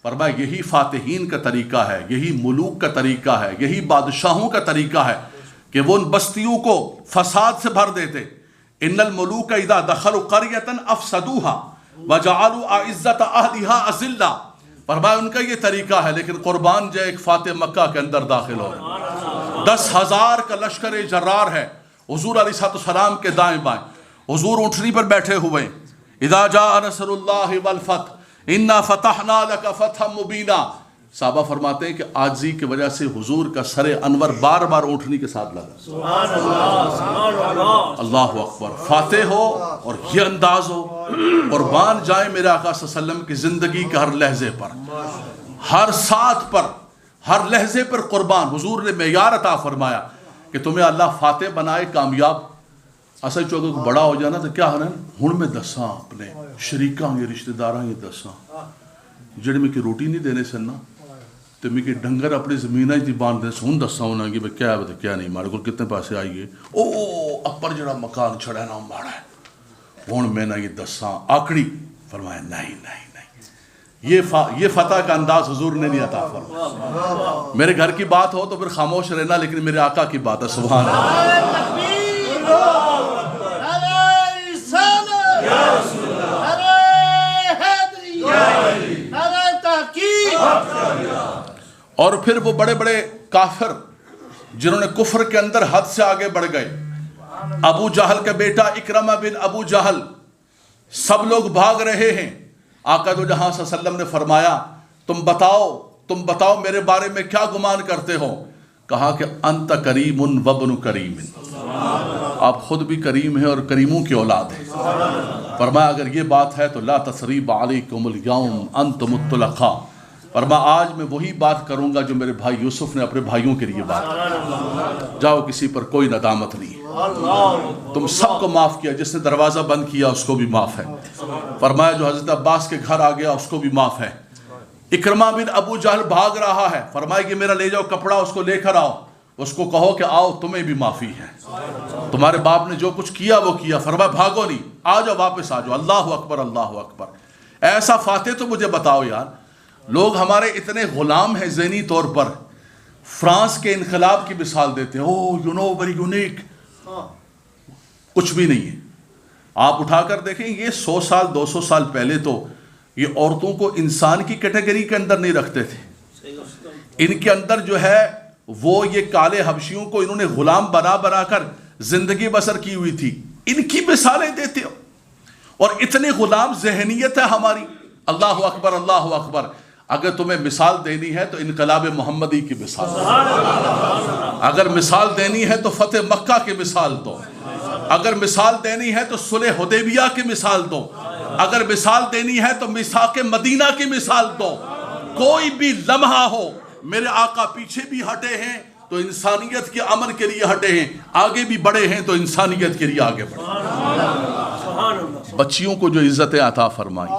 [SPEAKER 1] فرمایا یہی فاتحین کا طریقہ ہے، یہی ملوک کا طریقہ ہے، یہی بادشاہوں کا طریقہ ہے کہ وہ ان بستیوں کو فساد سے بھر دیتے. ان الملوک اذا دخلوا قریۃ افسدوها وجعلوا اعزۃ اہلها اذلہ. فرمایا ان کا یہ طریقہ ہے. لیکن قربان جائے ایک فاتح مکہ کے اندر داخل ہو رہے، 10,000 کا لشکر جرار ہے حضور علیہ السلام کے دائیں بائیں. حضور اونٹنی پر بیٹھے ہوئے. اذا جاء نصر اللہ والفتح انا فتحنا لک فتحا مبینا. صحابہ فرماتے ہیں کہ عاجزی کی وجہ سے حضور کا سر انور بار بار اونٹنی کے ساتھ لگا.
[SPEAKER 2] سبحان اللہ.
[SPEAKER 1] اللہ اکبر. فاتح ہو اور یہ انداز ہو. قربان جائیں میرے آقا صلی اللہ علیہ وسلم کی زندگی کے ہر لحظے پر، ہر ساتھ پر، ہر لحظے پر قربان. حضور نے معیار عطا فرمایا کہ تمہیں اللہ فاتح بنائے، کامیاب، اصل چونکہ کوئی بڑا ہو جانا تو کیا ہونا ہن میں دساں اپنے شریکاں یہ رشتہ داراں یہ دساں جڑے میں کی روٹی نہیں دینے سن نا تو میں کہ ڈنگر اپنی زمیناں تی باندھ دے سن دساں ہونا کہ کیا ہے کیا نہیں مارے کو کتنے پیسے آئیے او اپر جڑا مکان چھڑا ہے نا ماڑا ہے ہن میں نہ یہ دساں آکڑی فرمایا نہیں نہیں یہ فتح کا انداز حضور نے نہیں عطا فرمایا. میرے گھر کی بات ہو تو پھر خاموش رہنا لیکن میرے آقا کی بات ہے. سبحان اور پھر وہ بڑے بڑے کافر جنہوں نے کفر کے اندر حد سے آگے بڑھ گئے. ابو جہل کا بیٹا اکرمہ بن ابو جہل سب لوگ بھاگ رہے ہیں. آقا دو جہاں صلی اللہ علیہ وسلم نے فرمایا تم بتاؤ میرے بارے میں کیا گمان کرتے ہو. کہا کہ انت کریم وابن کریم, آپ خود بھی کریم ہیں اور کریموں کی اولاد ہیں. فرمایا اگر یہ بات ہے تو لا تثریب علیکم اليوم انتم الطلقاء. فرمایا آج میں وہی بات کروں گا جو میرے بھائی یوسف نے اپنے بھائیوں کے لیے بات. جاؤ کسی پر کوئی ندامت نہیں, تم سب کو معاف کیا. جس نے دروازہ بند کیا اس کو بھی معاف ہے. فرمایا جو حضرت عباس کے گھر آ گیا اس کو بھی معاف ہے. اکرمہ بن ابو جہل بھاگ رہا ہے. فرمایا کہ میرا لے جاؤ کپڑا, اس کو لے کر آؤ, اس کو کہو کہ آؤ تمہیں بھی معافی ہے, تمہارے باپ نے جو کچھ کیا وہ کیا. فرمایا بھاگو نہیں, آ جاؤ واپس آ جاؤ. اللہ اکبر اللہ اکبر. ایسا فاتح تو مجھے بتاؤ یار. لوگ ہمارے اتنے غلام ہیں ذہنی طور پر, فرانس کے انقلاب کی مثال دیتے ہیں. او یو نو ویری یونیک. کچھ بھی نہیں ہے. آپ اٹھا کر دیکھیں یہ 100 سال 200 سال پہلے تو یہ عورتوں کو انسان کی کیٹیگری کے اندر نہیں رکھتے تھے. ان کے اندر جو ہے وہ یہ کالے حبشیوں کو انہوں نے غلام بنا کر زندگی بسر کی ہوئی تھی. ان کی مثالیں دیتے ہو اور اتنے غلام ذہنیت ہے ہماری. اللہ اکبر اللہ اکبر. اگر تمہیں مثال دینی ہے تو انقلاب محمدی کی مثال دو. اگر مثال دینی ہے تو فتح مکہ کی مثال دو. اگر مثال دینی ہے تو صلح حدیبیہ کی مثال دو. اگر مثال دینی ہے تو میثاق مدینہ کی مثال دو. کوئی بھی لمحہ ہو میرے آقا پیچھے بھی ہٹے ہیں تو انسانیت کے امن کے لیے ہٹے ہیں, آگے بھی بڑھے ہیں تو انسانیت کے لیے آگے بڑھے. بچیوں کو جو عزتیں عطا فرمائی,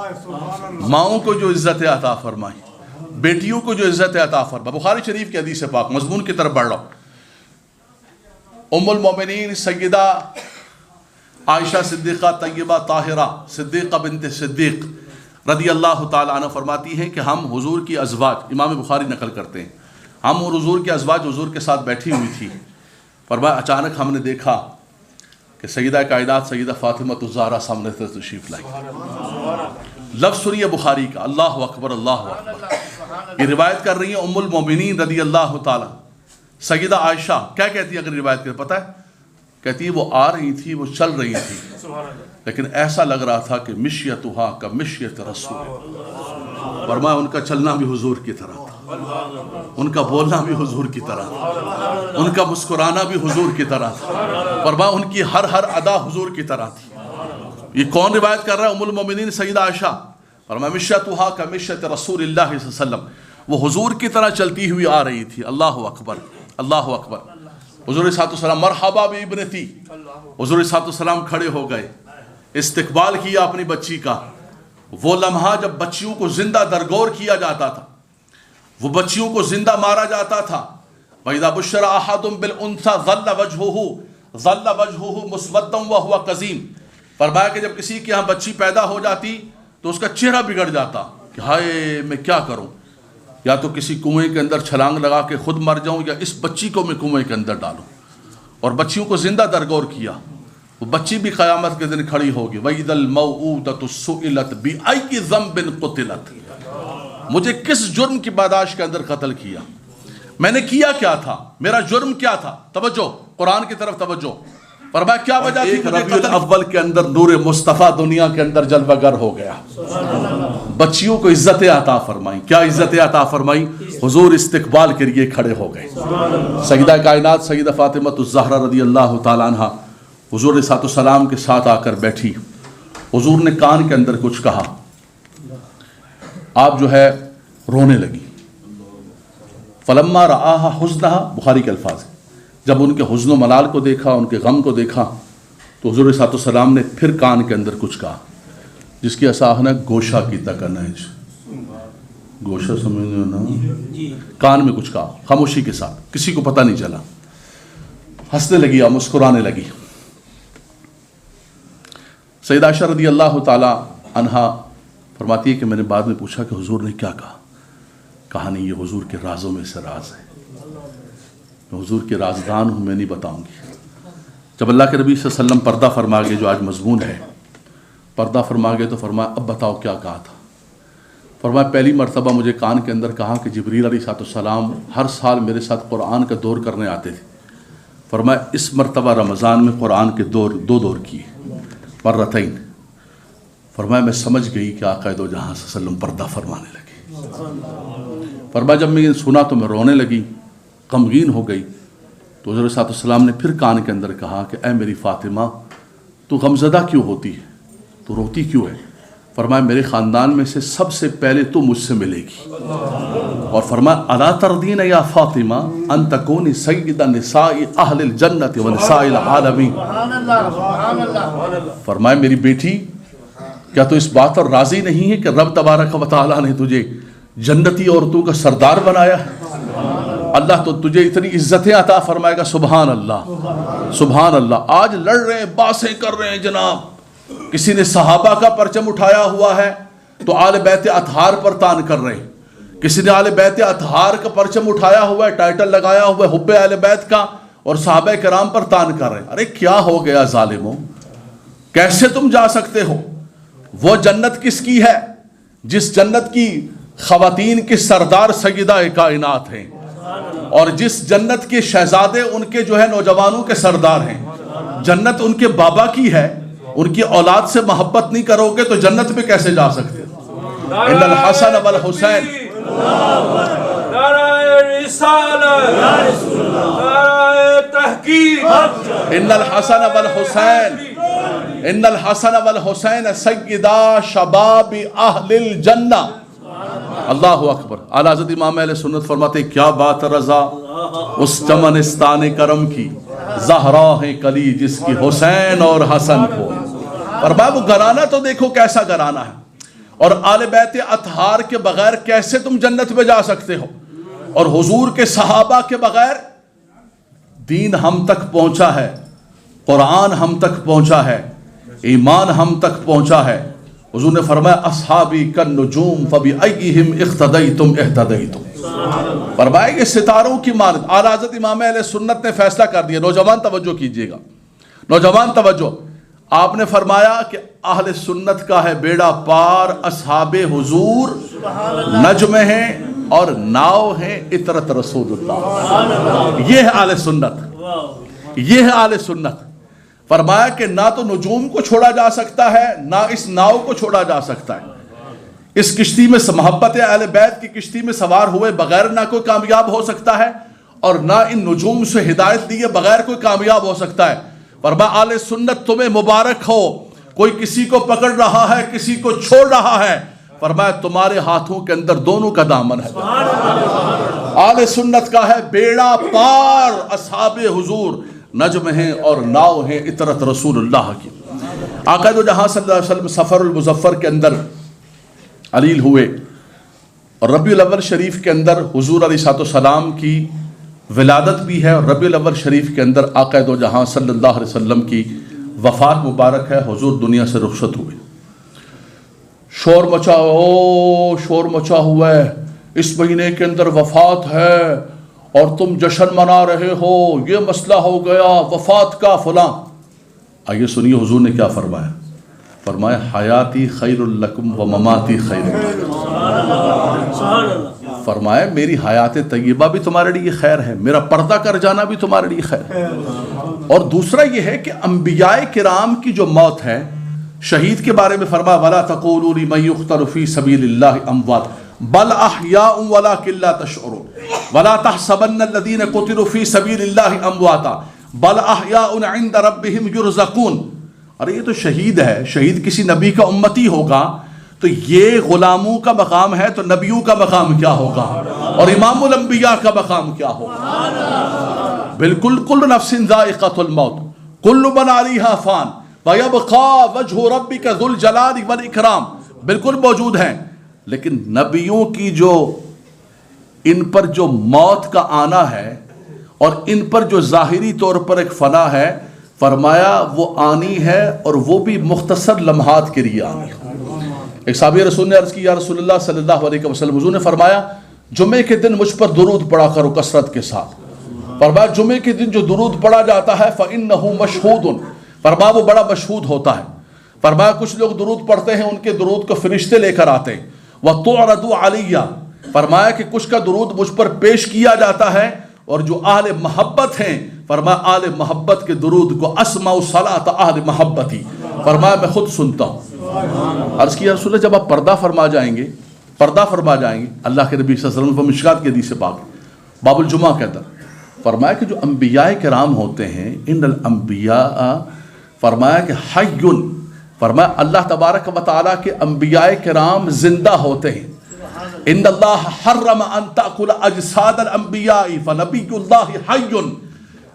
[SPEAKER 1] ماؤں کو جو عزتیں عطا فرمائی, بیٹیوں کو جو عزتیں عطا فرمائی. بخاری شریف کی حدیث پاک مضمون کی طرف بڑھ رہا ہوں. ام المومنین سیدہ عائشہ صدیقہ طیبہ طاہرہ صدیقہ بنت صدیق رضی اللہ تعالیٰ عنہ فرماتی ہیں کہ ہم حضور کی ازواج, امام بخاری نقل کرتے ہیں, ہم اور حضور کی ازواج حضور کے ساتھ بیٹھی ہوئی تھی. فرمایا اچانک ہم نے دیکھا کہ سیدہ کائنات سیدہ فاطمہ الزہرا سامنے سے تشریف لائی. لفظ سنیے بخاری کا, اللہ اکبر اللہ اکبر. یہ روایت کر رہی ہیں ام المومنین رضی اللہ تعالیٰ سیدہ عائشہ. کیا کہتی ہے اگر روایت کرے پتہ ہے؟ کہتی ہے وہ آ رہی تھی, وہ چل رہی تھی, لیکن ایسا لگ رہا تھا کہ مشیتھا کا مشیت رسول. فرمایا ان کا چلنا بھی حضور کی طرح تھا, ان کا بولنا بھی حضور کی طرح تھا, ان کا مسکرانا بھی حضور کی طرح تھا. فرمایا ان کی ہر ادا حضور کی طرح تھی. یہ کون روایت کر رہا ہے؟ ام المومنین سیدہ عائشہ. فرمایا مشیتھا کا مشیت رسول اللہ صلی اللہ علیہ وسلم, وہ حضور کی طرح چلتی ہوئی آ رہی تھی. اللہ اکبر اللہ اکبر. حضور صلی اللہ علیہ وسلم مرحبا بابنتی. حضور صلی اللہ علیہ وسلم کھڑے ہو گئے, استقبال کیا اپنی بچی کا. وہ لمحہ جب بچیوں کو زندہ درگور کیا جاتا تھا, وہ بچیوں کو زندہ مارا جاتا تھا. وَإِذَا بُشِّرَ أَحَدٌ بِالْأُنثَىٰ ظَلَّ وَجْهُهُ مُسْوَدًّا وَهُوَ كَظِيمٌ. فرمایا کہ جب کسی کے ہاں بچی پیدا ہو جاتی تو اس کا چہرہ بگڑ جاتا کہ ہائے میں کیا کروں, یا تو کسی کنویں کے اندر چھلانگ لگا کے خود مر جاؤں یا اس بچی کو میں کنویں کے اندر ڈالوں. اور بچیوں کو زندہ درگور کیا. وہ بچی بھی قیامت کے دن کھڑی ہوگی. وَإِذَا الْمَوْءُودَةُ سُئِلَتْ بِأَيِّ ذَنبٍ قُتِلَتْ. مجھے کس جرم کی پاداش کے اندر قتل کیا, میں نے کیا کیا تھا, میرا جرم کیا تھا. توجہ قرآن کی طرف توجہ. فرمایا کیا وجہ تھی؟ ربیع الاول کے اندر نور مصطفیٰ دنیا کے اندر جلوہ گر ہو گیا. بچیوں کو عزتیں عطا فرمائی. کیا عزتیں عطا فرمائی؟ حضور استقبال کے لیے کھڑے ہو گئے. سیدہ کائنات سیدہ فاطمہ الزہرا رضی اللہ تعالیٰ عنہ حضور علیہ السلام کے ساتھ آ کر بیٹھی. حضور نے کان کے اندر کچھ کہا, آپ جو ہے رونے لگی. فلما رآہا حزنہا, بخاری کے الفاظ, جب ان کے حزن و ملال کو دیکھا, ان کے غم کو دیکھا, تو حضور صلی اللہ علیہ وسلم نے پھر کان کے اندر کچھ کہا جس کی اصاحنا گوشہ کی تکنج، گوشہ سمجھ ہو نا، کان میں کچھ کہا خاموشی کے ساتھ، کسی کو پتہ نہیں چلا، ہنسنے لگی یا مسکرانے لگی۔ سیدہ عائشہ رضی اللہ تعالی عنہا فرماتی ہے کہ میں نے بعد میں پوچھا کہ حضور نے کیا کہا؟ کہا نہیں، یہ حضور کے رازوں میں سے راز ہے، میں حضور کے رازدان ہوں، میں نہیں بتاؤں گی۔ جب اللہ کے نبی صلی اللہ علیہ وسلم پردہ فرما گئے، جو آج مضمون ہے، پردہ فرما گئے تو فرمایا اب بتاؤ کیا کہا تھا؟ فرمایا پہلی مرتبہ مجھے کان کے اندر کہا کہ جبریل علیہ السلام ہر سال میرے ساتھ قرآن کا دور کرنے آتے تھے۔ فرمایا اس مرتبہ رمضان میں قرآن کے دو دور کیے، مرتین۔ فرمایا میں سمجھ گئی کہ آقا دو جہاں صلی اللہ علیہ وسلم پردہ فرمانے لگے۔ فرمایا جب میں یہ سنا تو میں رونے لگی، غمگین ہو گئی۔ تو حضور صلی اللہ علیہ وسلم نے پھر کان کے اندر کہا کہ اے میری فاطمہ، تو غمزدہ کیوں ہوتی ہے، تو روتی کیوں ہے؟ فرمایا میرے خاندان میں سے سب سے پہلے تو مجھ سے ملے گی۔ اور فرمایا الا ترضین یا فاطمہ ان تکونی سید نساء اہل الجنت و نساء العالمین۔ فرمایا میری بیٹی، کیا تو اس بات پر راضی نہیں ہے کہ رب تبارک و تعالیٰ نے تجھے جنتی عورتوں کا سردار بنایا ہے؟ اللہ تو تجھے اتنی عزتیں عطا فرمائے گا۔ سبحان اللہ، سبحان اللہ۔ آج لڑ رہے ہیں، باسیں کر رہے ہیں جناب، کسی نے صحابہ کا پرچم اٹھایا ہوا ہے تو آل بیت اطہار پر تان کر رہے ہیں، کسی نے آل بیت اطہار کا پرچم اٹھایا ہوا ہے، ٹائٹل لگایا ہوا ہے حب اہل بیت کا، اور صحابہ کرام پر تان کر رہے ہیں۔ ارے کیا ہو گیا ظالموں، کیسے تم جا سکتے ہو؟ وہ جنت کس کی ہے جس جنت کی خواتین کے سردار سیدہ کائنات ہیں، اور جس جنت کے شہزادے ان کے جو ہے نوجوانوں کے سردار ہیں۔ جنت ان کے بابا کی ہے، ان کی اولاد سے محبت نہیں کرو گے تو جنت میں کیسے جا سکتے؟ ان الحسن والحسین، ان الحسن والحسین، ان الحسن والحسین سیدہ شباب اہل الجنہ۔ اللہ اکبر۔ اعلیٰ حضرت امام اہل سنت فرماتے کیا بات رضا اس چمنستان کرم کی، زہرا ہے کلی جس کی حسین اور حسن کو۔ فرمایا وہ گھرانہ تو دیکھو کیسا گھرانہ ہے، اور آل بیت اطہار کے بغیر کیسے تم جنت میں جا سکتے ہو؟ اور حضور کے صحابہ کے بغیر دین ہم تک پہنچا ہے، قرآن ہم تک پہنچا ہے، ایمان ہم تک پہنچا ہے۔ حضور نے فرمایا اصحابی کالنجوم فبأیہم اقتدیتم اہتدیتم۔ فرمایا کہ ستاروں کی مانند۔ اعلیٰ حضرت امام اہل سنت نے فیصلہ کر دیا، نوجوان توجہ کیجئے گا، نوجوان توجہ۔ آپ نے فرمایا کہ اہل سنت کا ہے بیڑا پار، اصحاب حضور نجم ہیں اور ناؤ ہیں اطرت رسول اللہ۔ یہ ہے اہل سنت، یہ ہے اہل سنت۔ فرمایا کہ نہ تو نجوم کو چھوڑا جا سکتا ہے، نہ اس ناؤ کو چھوڑا جا سکتا ہے۔ اس کشتی میں محبت اہل بیت کی کشتی میں سوار ہوئے بغیر نہ کوئی کامیاب ہو سکتا ہے، اور نہ ان نجوم سے ہدایت دیے بغیر کوئی کامیاب ہو سکتا ہے۔ فرمایا اہل سنت تمہیں مبارک ہو، کوئی کسی کو پکڑ رہا ہے، کسی کو چھوڑ رہا ہے، فرمایا تمہارے ہاتھوں کے اندر دونوں کا دامن ہے۔ اہل سنت کا ہے بیڑا پار، اصحاب حضور نجم ہیں اور ناؤ ہیں اطرت رسول اللہ کی۔ آقا دو جہاں صلی اللہ علیہ وسلم سفر المظفر کے اندر علیل ہوئے، اور ربیع الاول شریف کے اندر حضور علیہ السلام کی ولادت بھی ہے، اور ربیع الاول شریف کے اندر آقا دو جہاں صلی اللہ علیہ وسلم کی وفات مبارک ہے، حضور دنیا سے رخصت ہوئے۔ شور مچا، او شور مچا ہوا ہے، اس مہینے کے اندر وفات ہے اور تم جشن منا رہے ہو، یہ مسئلہ ہو گیا وفات کا فلاں۔ آئیے سنیے حضور نے کیا فرمایا۔ فرمایا حیاتی خیر لکم و مماتی خیر لکم۔ فرمایا میری حیات طیبہ بھی تمہارے لیے خیر ہے، میرا پردہ کر جانا بھی تمہارے لیے خیر ہے۔ اور دوسرا یہ ہے کہ انبیاء کرام کی جو موت ہے، شہید کے بارے میں فرمایا وَلَا تَقُولُوا لِمَن يُقْتَلُ فِي سَبِيلِ اللَّهِ أَمْوَاتٌ بَلْ أَحْيَاءٌ وَلَٰكِن لَّا تَشْعُرُونَ وَلَا تَحْسَبَنَّ الَّذِينَ قُتِلُوا فِي سَبِيلِ اللَّهِ أَمْوَاتًا بَلْ أَحْيَاءٌ عِندَ رَبِّهِمْ يُرْزَقُونَ۔ ارے یہ تو شہید ہے، شہید کسی نبی کا امتی ہوگا، تو یہ غلاموں کا مقام ہے تو نبیوں کا مقام کیا ہوگا، اور امام الانبیاء کا مقام کیا ہوگا۔ بالکل کل نفس ذائقۃ الموت، کل من علیہا فان وَيَبْقَى وَجْهُ رَبِّكَ ذُو الْجَلَالِ وَالْإِكْرَامِ، بالکل موجود ہیں، لیکن نبیوں کی جو ان پر جو موت کا آنا ہے اور ان پر جو ظاہری طور پر ایک فنا ہے، فرمایا وہ آنی ہے اور وہ بھی مختصر لمحات کے لیے آنی ہے۔ ایک صحابی رسول نے عرض کی، یا رسول اللہ صلی اللہ علیہ وسلم، حضور نے فرمایا جمعے کے دن مجھ پر درود پڑھا کرو کثرت کے ساتھ۔ فرمایا جمعے کے دن جو درود پڑھا جاتا ہے فَإِنَّهُ مَشْهُودٌ، فرمایا وہ بڑا مشہود ہوتا ہے۔ فرمایا کچھ لوگ درود پڑھتے ہیں، ان کے درود کو فرشتے لے کر آتے ہیں۔ وَتُعْرَضُ عَلَيَّ، فرمایا کہ کچھ کا درود مجھ پر پیش کیا جاتا ہے، اور جو اہل محبت ہیں، فرمایا اہل محبت کے درود کو اسمع صلاۃ اہل محبتی، فرمایا میں خود سنتا ہوں۔ عرض کیا رسول اللہ جب آپ پردہ فرما جائیں گے اللہ کے نبی صلی اللہ علیہ وسلم کو مشکات کے حدیث سے پاک باب الجمعہ کے اندر فرمایا کہ جو انبیاء کرام ہوتے ہیں، ان الانبیاء، فرمایا کہ حیٌ، فرمایا اللہ تبارک و تعالیٰ کے انبیاء کرام زندہ ہوتے ہیں۔ ان اللہ حرم ان تأکل اجساد الانبیاء فنبی اللہ حی،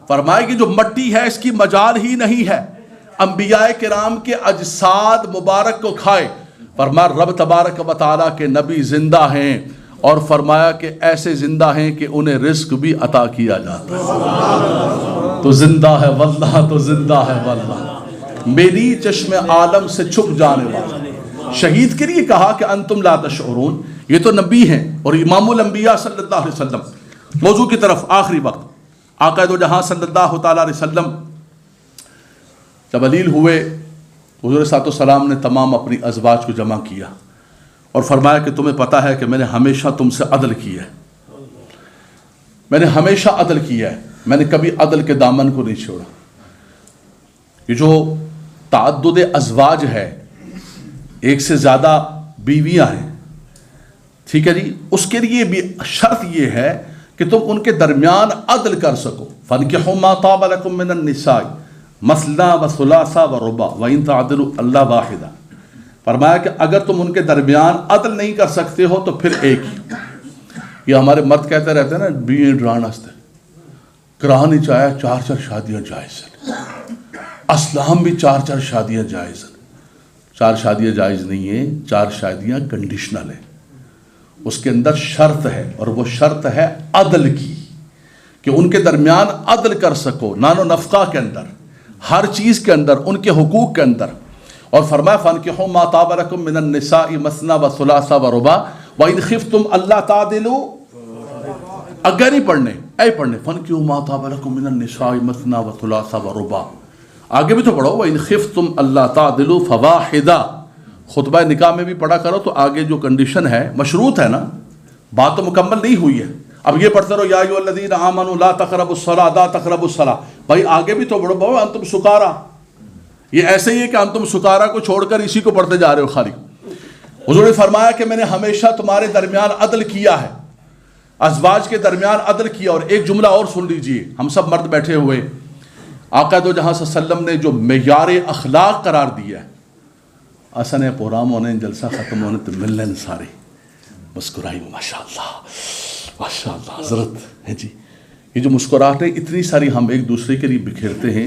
[SPEAKER 1] فرمایا کہ جو مٹی ہے اس کی مجال ہی نہیں ہے انبیاء کرام کے اجساد مبارک کو کھائے۔ فرمایا رب تبارک و تعالیٰ کے نبی زندہ ہیں، اور فرمایا کہ ایسے زندہ ہیں کہ انہیں رزق بھی عطا کیا جاتا ہے۔ تو زندہ ہے واللہ، تو زندہ ہے واللہ، میری چشم عالم سے چھپ جانے والا۔ شہید کے لیے کہا کہ انتم لا تشعرون، یہ تو نبی ہیں اور امام الانبیاء صلی اللہ علیہ وسلم۔ موضوع کی طرف، آخری وقت، آقا دو جہاں صلی اللہ تعالیٰ علیہ وسلم جب علیل ہوئے، حضور صلی اللہ علیہ وسلم نے تمام اپنی ازواج کو جمع کیا اور فرمایا کہ تمہیں پتہ ہے کہ میں نے ہمیشہ تم سے عدل کیا ہے، میں نے ہمیشہ عدل کیا ہے، میں نے کبھی عدل کے دامن کو نہیں چھوڑا۔ یہ جو تعدد ازواج ہے، ایک سے زیادہ بیویاں ہیں، ٹھیک ہے جی، اس کے لیے بھی شرط یہ ہے کہ تم ان کے درمیان عدل کر سکو۔ فَانْكِحُوا مَا طَابَ لَكُم مِّنَ النِّسَاءِ مَثْنَىٰ وَثُلَاثَ وَرُبَاعَ وَإِن تَعْدِلُوا اللَّهُ وَاحِدًا، فرمایا کہ اگر تم ان کے درمیان عدل نہیں کر سکتے ہو تو پھر ایک ہی۔ یہ ہمارے مرد کہتے رہتے ہیں نا، بیویں ڈران ہستے کراہنی چاہے 4 شادیاں جائز ہیں، اسلام بھی 4 شادیاں جائز ہیں۔ 4 شادیاں جائز نہیں ہیں، 4 شادیاں کنڈیشنل ہیں، اس کے اندر شرط ہے، اور وہ شرط ہے عدل کی، کہ ان کے درمیان عدل کر سکو، نان و نفقہ کے اندر، ہر چیز کے اندر، ان کے حقوق کے اندر۔ اور فرمایا فَانْكِحُوا مَا طَابَ لَكُم مِّنَ النِّسَاءِ مَثْنَىٰ وَثُلَاثَ وَرُبَاعَ وَإِنْ خِفْتُمْ أَلَّا تَعْدِلُوا، اگر نہیں پڑھنے، اے پڑھنے، فَانْكِحُوا مَا طَابَ لَكُم مِّنَ النِّسَاءِ مَثْنَىٰ وَثُلَاثَ وَرُبَاعَ، آگے بھی تو پڑھو وَإِنْ خِفْتُمْ أَلَّا تَعْدِلُوا فَوَاحِدَةً، خطبہ نکاح میں بھی پڑھا کرو تو آگے جو کنڈیشن ہے مشروط ہے نا، بات تو مکمل نہیں ہوئی ہے۔ اب یہ پڑھتے رہو یا ایھا الذین آمنوا لا تقربوا الصلاۃ، لا تقربوا الصلاۃ، بھائی آگے بھی تو پڑھو بابا انتم سکارا، یہ ایسے ہی ہے کہ انتم سکارا کو چھوڑ کر اسی کو پڑھتے جا رہے ہو خالی۔ حضور نے فرمایا کہ میں نے ہمیشہ تمہارے درمیان عدل کیا ہے، ازواج کے درمیان عدل کیا۔ اور ایک جملہ اور سن لیجئے، ہم سب مرد بیٹھے ہوئے، آقا دو جہاں صلی اللہ علیہ وسلم نے جو معیار اخلاق قرار دیا ہے، اسنے پروگرام ہونے، جلسہ ختم ہونے تو ملنے سارے مسکرائی، ماشاءاللہ حضرت ہے جی۔ یہ جو مسکراہٹیں اتنی ساری ہم ایک دوسرے کے لیے بکھیرتے ہیں،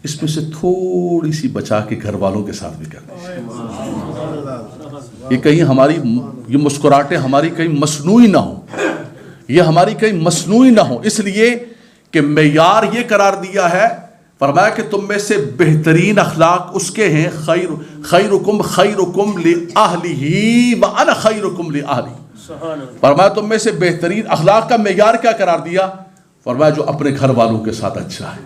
[SPEAKER 1] اس میں سے تھوڑی سی بچا کے گھر والوں کے ساتھ بھی کریں، یہ کہیں ہماری یہ مسکراہٹیں ہماری کہیں مصنوعی نہ ہوں، یہ ہماری کہیں مصنوعی نہ ہوں، اس لیے کہ معیار یہ قرار دیا ہے، فرمایا کہ تم میں سے بہترین اخلاق اس کے ہیں، خیرکم خیرکم لأہلہ وانا خیرکم لأہلی، فرمایا تم میں سے بہترین اخلاق کا معیار کیا قرار دیا؟ فرمایا جو اپنے گھر والوں کے ساتھ اچھا ہے،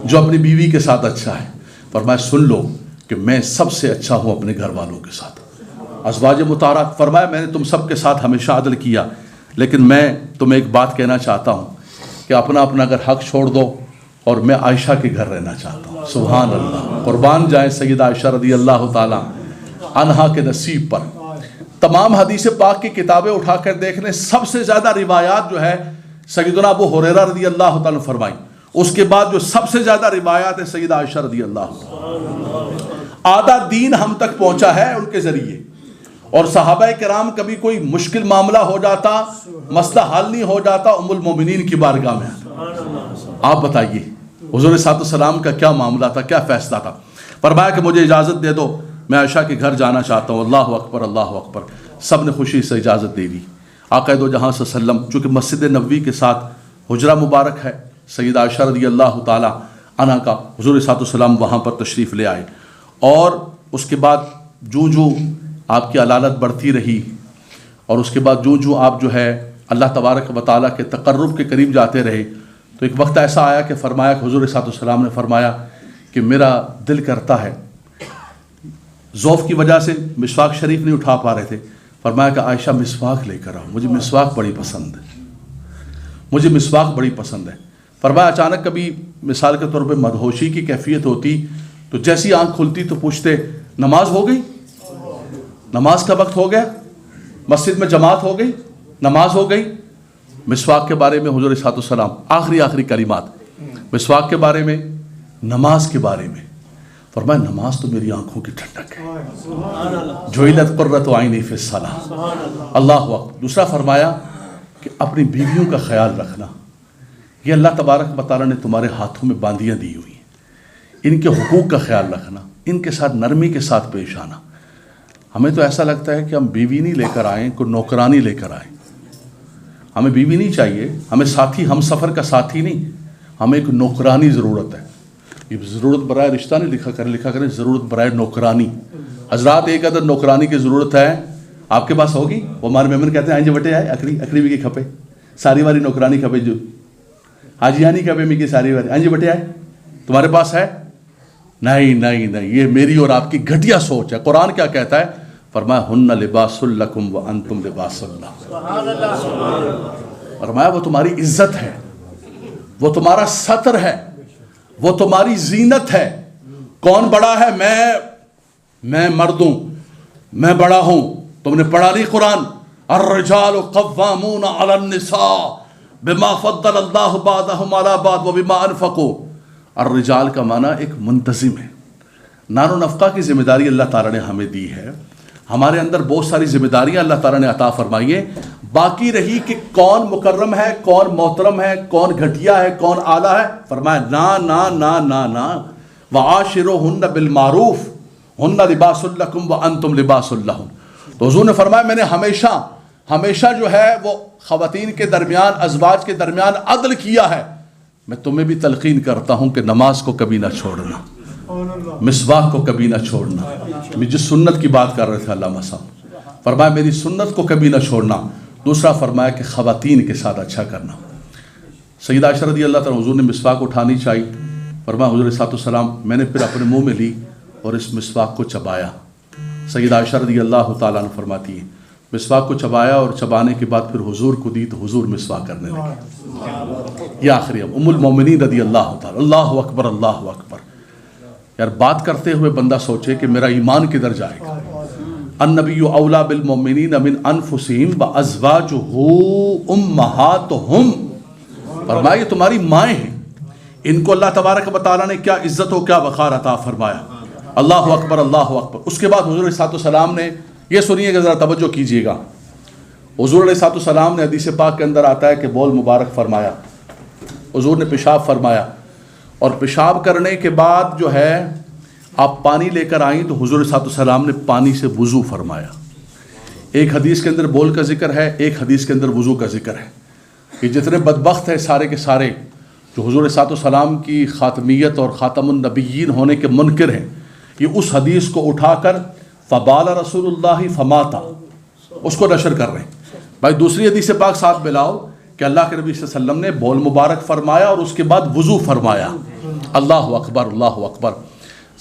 [SPEAKER 1] جو اپنی بیوی کے ساتھ اچھا ہے، فرمایا سن لو کہ میں سب سے اچھا ہوں اپنے گھر والوں کے ساتھ۔ ازواج مطہرات، فرمایا میں نے تم سب کے ساتھ ہمیشہ عدل کیا، لیکن میں تمہیں ایک بات کہنا چاہتا ہوں کہ اپنا اگر حق چھوڑ دو اور میں عائشہ کے گھر رہنا چاہتا ہوں۔ سبحان اللہ، قربان جائیں سیدہ عائشہ رضی اللہ تعالیٰ عنہا کے نصیب پر۔ تمام حدیث پاک کی کتابیں اٹھا کر دیکھ لیں، سب سے زیادہ روایات جو ہے سیدنا ابو ہریرہ رضی اللہ تعالیٰ نے فرمائی، اس کے بعد جو سب سے زیادہ روایات ہے سیدہ عائشہ رضی اللہ تعالیٰ۔ آدھا دین ہم تک پہنچا ہے ان کے ذریعے، اور صحابہ کرام کبھی کوئی مشکل معاملہ ہو جاتا، مسئلہ حل نہیں ہو جاتا، ام المومنین کی بارگاہ میں آپ بتائیے حضور صلی اللہ علیہ وسلم کا کیا معاملہ تھا، کیا فیصلہ تھا. فرمایا کہ مجھے اجازت دے دو، میں عائشہ کے گھر جانا چاہتا ہوں. اللہ اکبر اللہ اکبر. سب نے خوشی سے اجازت دے دی. آقا دو جہاں صلی اللہ علیہ وسلم، چونکہ مسجد نبوی کے ساتھ حجرہ مبارک ہے، سیدہ عائشہ رضی اللہ تعالی عنہا کا، حضور صلی اللہ علیہ وسلم وہاں پر تشریف لے آئے. اور اس کے بعد جو آپ کی علالت بڑھتی رہی، اور اس کے بعد جو آپ جو ہے اللہ تبارک و تعالیٰ کے تقرب کے قریب جاتے رہے، تو ایک وقت ایسا آیا کہ فرمایا کہ حضور صلی اللہ علیہ وسلم نے فرمایا کہ میرا دل کرتا ہے، ذوف کی وجہ سے مسواک شریف نہیں اٹھا پا رہے تھے، فرمایا کہ عائشہ مسواک لے کر آؤ، مجھے مسواک بڑی پسند ہے، مجھے مسواک بڑی پسند ہے. فرمایا اچانک کبھی مثال کے طور پہ مدہوشی کی کیفیت ہوتی تو جیسی آنکھ کھلتی تو پوچھتے نماز ہو گئی، نماز کا وقت ہو گیا، مسجد میں جماعت ہو گئی، نماز ہو گئی. مسواک کے بارے میں حضور صلی اللہ علیہ وسلم آخری کلمات مسواک کے بارے میں، نماز کے بارے میں فرمایا نماز تو میری آنکھوں کی ٹھنڈک ہے، جعلت قرۃ عینی فی الصلاۃ. اللہ اکبر. دوسرا فرمایا کہ اپنی بیویوں کا خیال رکھنا، یہ اللہ تبارک و تعالیٰ نے تمہارے ہاتھوں میں باندیاں دی ہوئی ہیں، ان کے حقوق کا خیال رکھنا، ان کے ساتھ نرمی کے ساتھ پیش آنا. ہمیں تو ایسا لگتا ہے کہ ہم بیوی نہیں لے کر آئیں، کوئی نوکرانی لے کر آئیں. ہمیں بیوی نہیں چاہیے، ہمیں ساتھی، ہم سفر کا ساتھی نہیں، ہمیں ایک نوکرانی ضرورت ہے. یہ ضرورت برائے رشتہ نہیں لکھا کریں، ضرورت برائے نوکرانی. حضرات ایک عدد نوکرانی کی ضرورت ہے، آپ کے پاس ہوگی؟ وہ ہمارے مہمان کہتے ہیں آئیں جو بٹے آئے اکڑی بھی کی کھپے ساری واری نوکرانی کھپے جو حاجیانی کھپے میں کی ساری واری آئیں جو بٹے آئے. تمہارے پاس ہے؟ نہیں نہیں نہیں، یہ میری اور آپ کی گھٹیا سوچ ہے. قرآن کیا کہتا ہے؟ فرمایا ہن لباس لکم وانتم لباس لہن. فرمایا وہ تمہاری عزت ہے، وہ تمہارا ستر ہے، وہ تمہاری زینت ہے. کون بڑا ہے؟ میں مرد ہوں، میں بڑا ہوں. تم نے پڑھا نہیں قرآن؟ الرجال قوامون علی النساء بما فضل اللہ بعضهم علی بعض وبما انفقوا. الرجال کا معنی ایک منتظم ہے. نان و نفقہ کی ذمہ داری اللہ تعالیٰ نے ہمیں دی ہے، ہمارے اندر بہت ساری ذمہ داریاں اللہ تعالیٰ نے عطا فرمائی ہیں. باقی رہی کہ کون مکرم ہے، کون محترم ہے، کون گھٹیا ہے، کون اعلیٰ ہے. فرمایا نا نا نا نا نا وعاشروہن بالمعروف ہن لباس لکم وانتم لباس لہن. تو حضور نے فرمایا میں نے ہمیشہ جو ہے وہ خواتین کے درمیان، ازواج کے درمیان عدل کیا ہے. میں تمہیں بھی تلقین کرتا ہوں کہ نماز کو کبھی نہ چھوڑنا، مسواک کو کبھی نہ چھوڑنا. میں جس سنت کی بات کر رہے تھے علامہ صاحب، فرمایا میری سنت کو کبھی نہ چھوڑنا. دوسرا فرمایا کہ خواتین کے ساتھ اچھا کرنا. سیدہ عائشہ رضی اللہ تعالیٰ، حضور نے مسواک اٹھانی چاہیے، فرمایا حضور صلی اللہ علیہ وسلم میں نے پھر اپنے منہ میں لی اور اس مسواک کو چبایا. سیدہ عائشہ رضی اللہ تعالیٰ عنہ فرماتی ہے مسواک کو چبایا اور چبانے کے بعد پھر حضور کو دی تو حضور مسواک کرنے لگے. یہ آخری ام المومنین رضی اللہ تعالیٰ. اللہ اکبر اللہ اکبر. یار بات کرتے ہوئے بندہ سوچے کہ میرا ایمان کدھر جائے گا. النبی اولا بالمؤمنین من انفسہم وازواجہ امہاتہم. فرمایا یہ تمہاری مائیں ہیں، ان کو اللہ تبارک و تعالیٰ نے کیا عزت و کیا وقار عطا فرمایا. اللہ اکبر اللہ اکبر. اس کے بعد حضور صلی اللہ علیہ وسلم نے، یہ سنیے کہ ذرا توجہ کیجیے گا، حضور علیہ الصلوۃ والسلام نے حدیث پاک کے اندر آتا ہے کہ بول مبارک فرمایا. حضور نے پیشاب فرمایا اور پیشاب کرنے کے بعد جو ہے آپ پانی لے کر آئیں تو حضور صلی اللہ علیہ وسلم نے پانی سے وضو فرمایا. ایک حدیث کے اندر بول کا ذکر ہے، ایک حدیث کے اندر وضو کا ذکر ہے. کہ جتنے بدبخت ہیں سارے کے سارے جو حضور صلی اللہ علیہ وسلم کی خاتمیت اور خاتم النبیین ہونے کے منکر ہیں، یہ اس حدیث کو اٹھا کر فبال رسول اللہ فماتا اس کو نشر کر رہے ہیں. بھائی دوسری حدیث پاک ساتھ ملاؤ کہ اللہ کے نبی صلی اللہ علیہ وسلم نے بول مبارک فرمایا اور اس کے بعد وضو فرمایا. اللہ اکبر اللہ اکبر.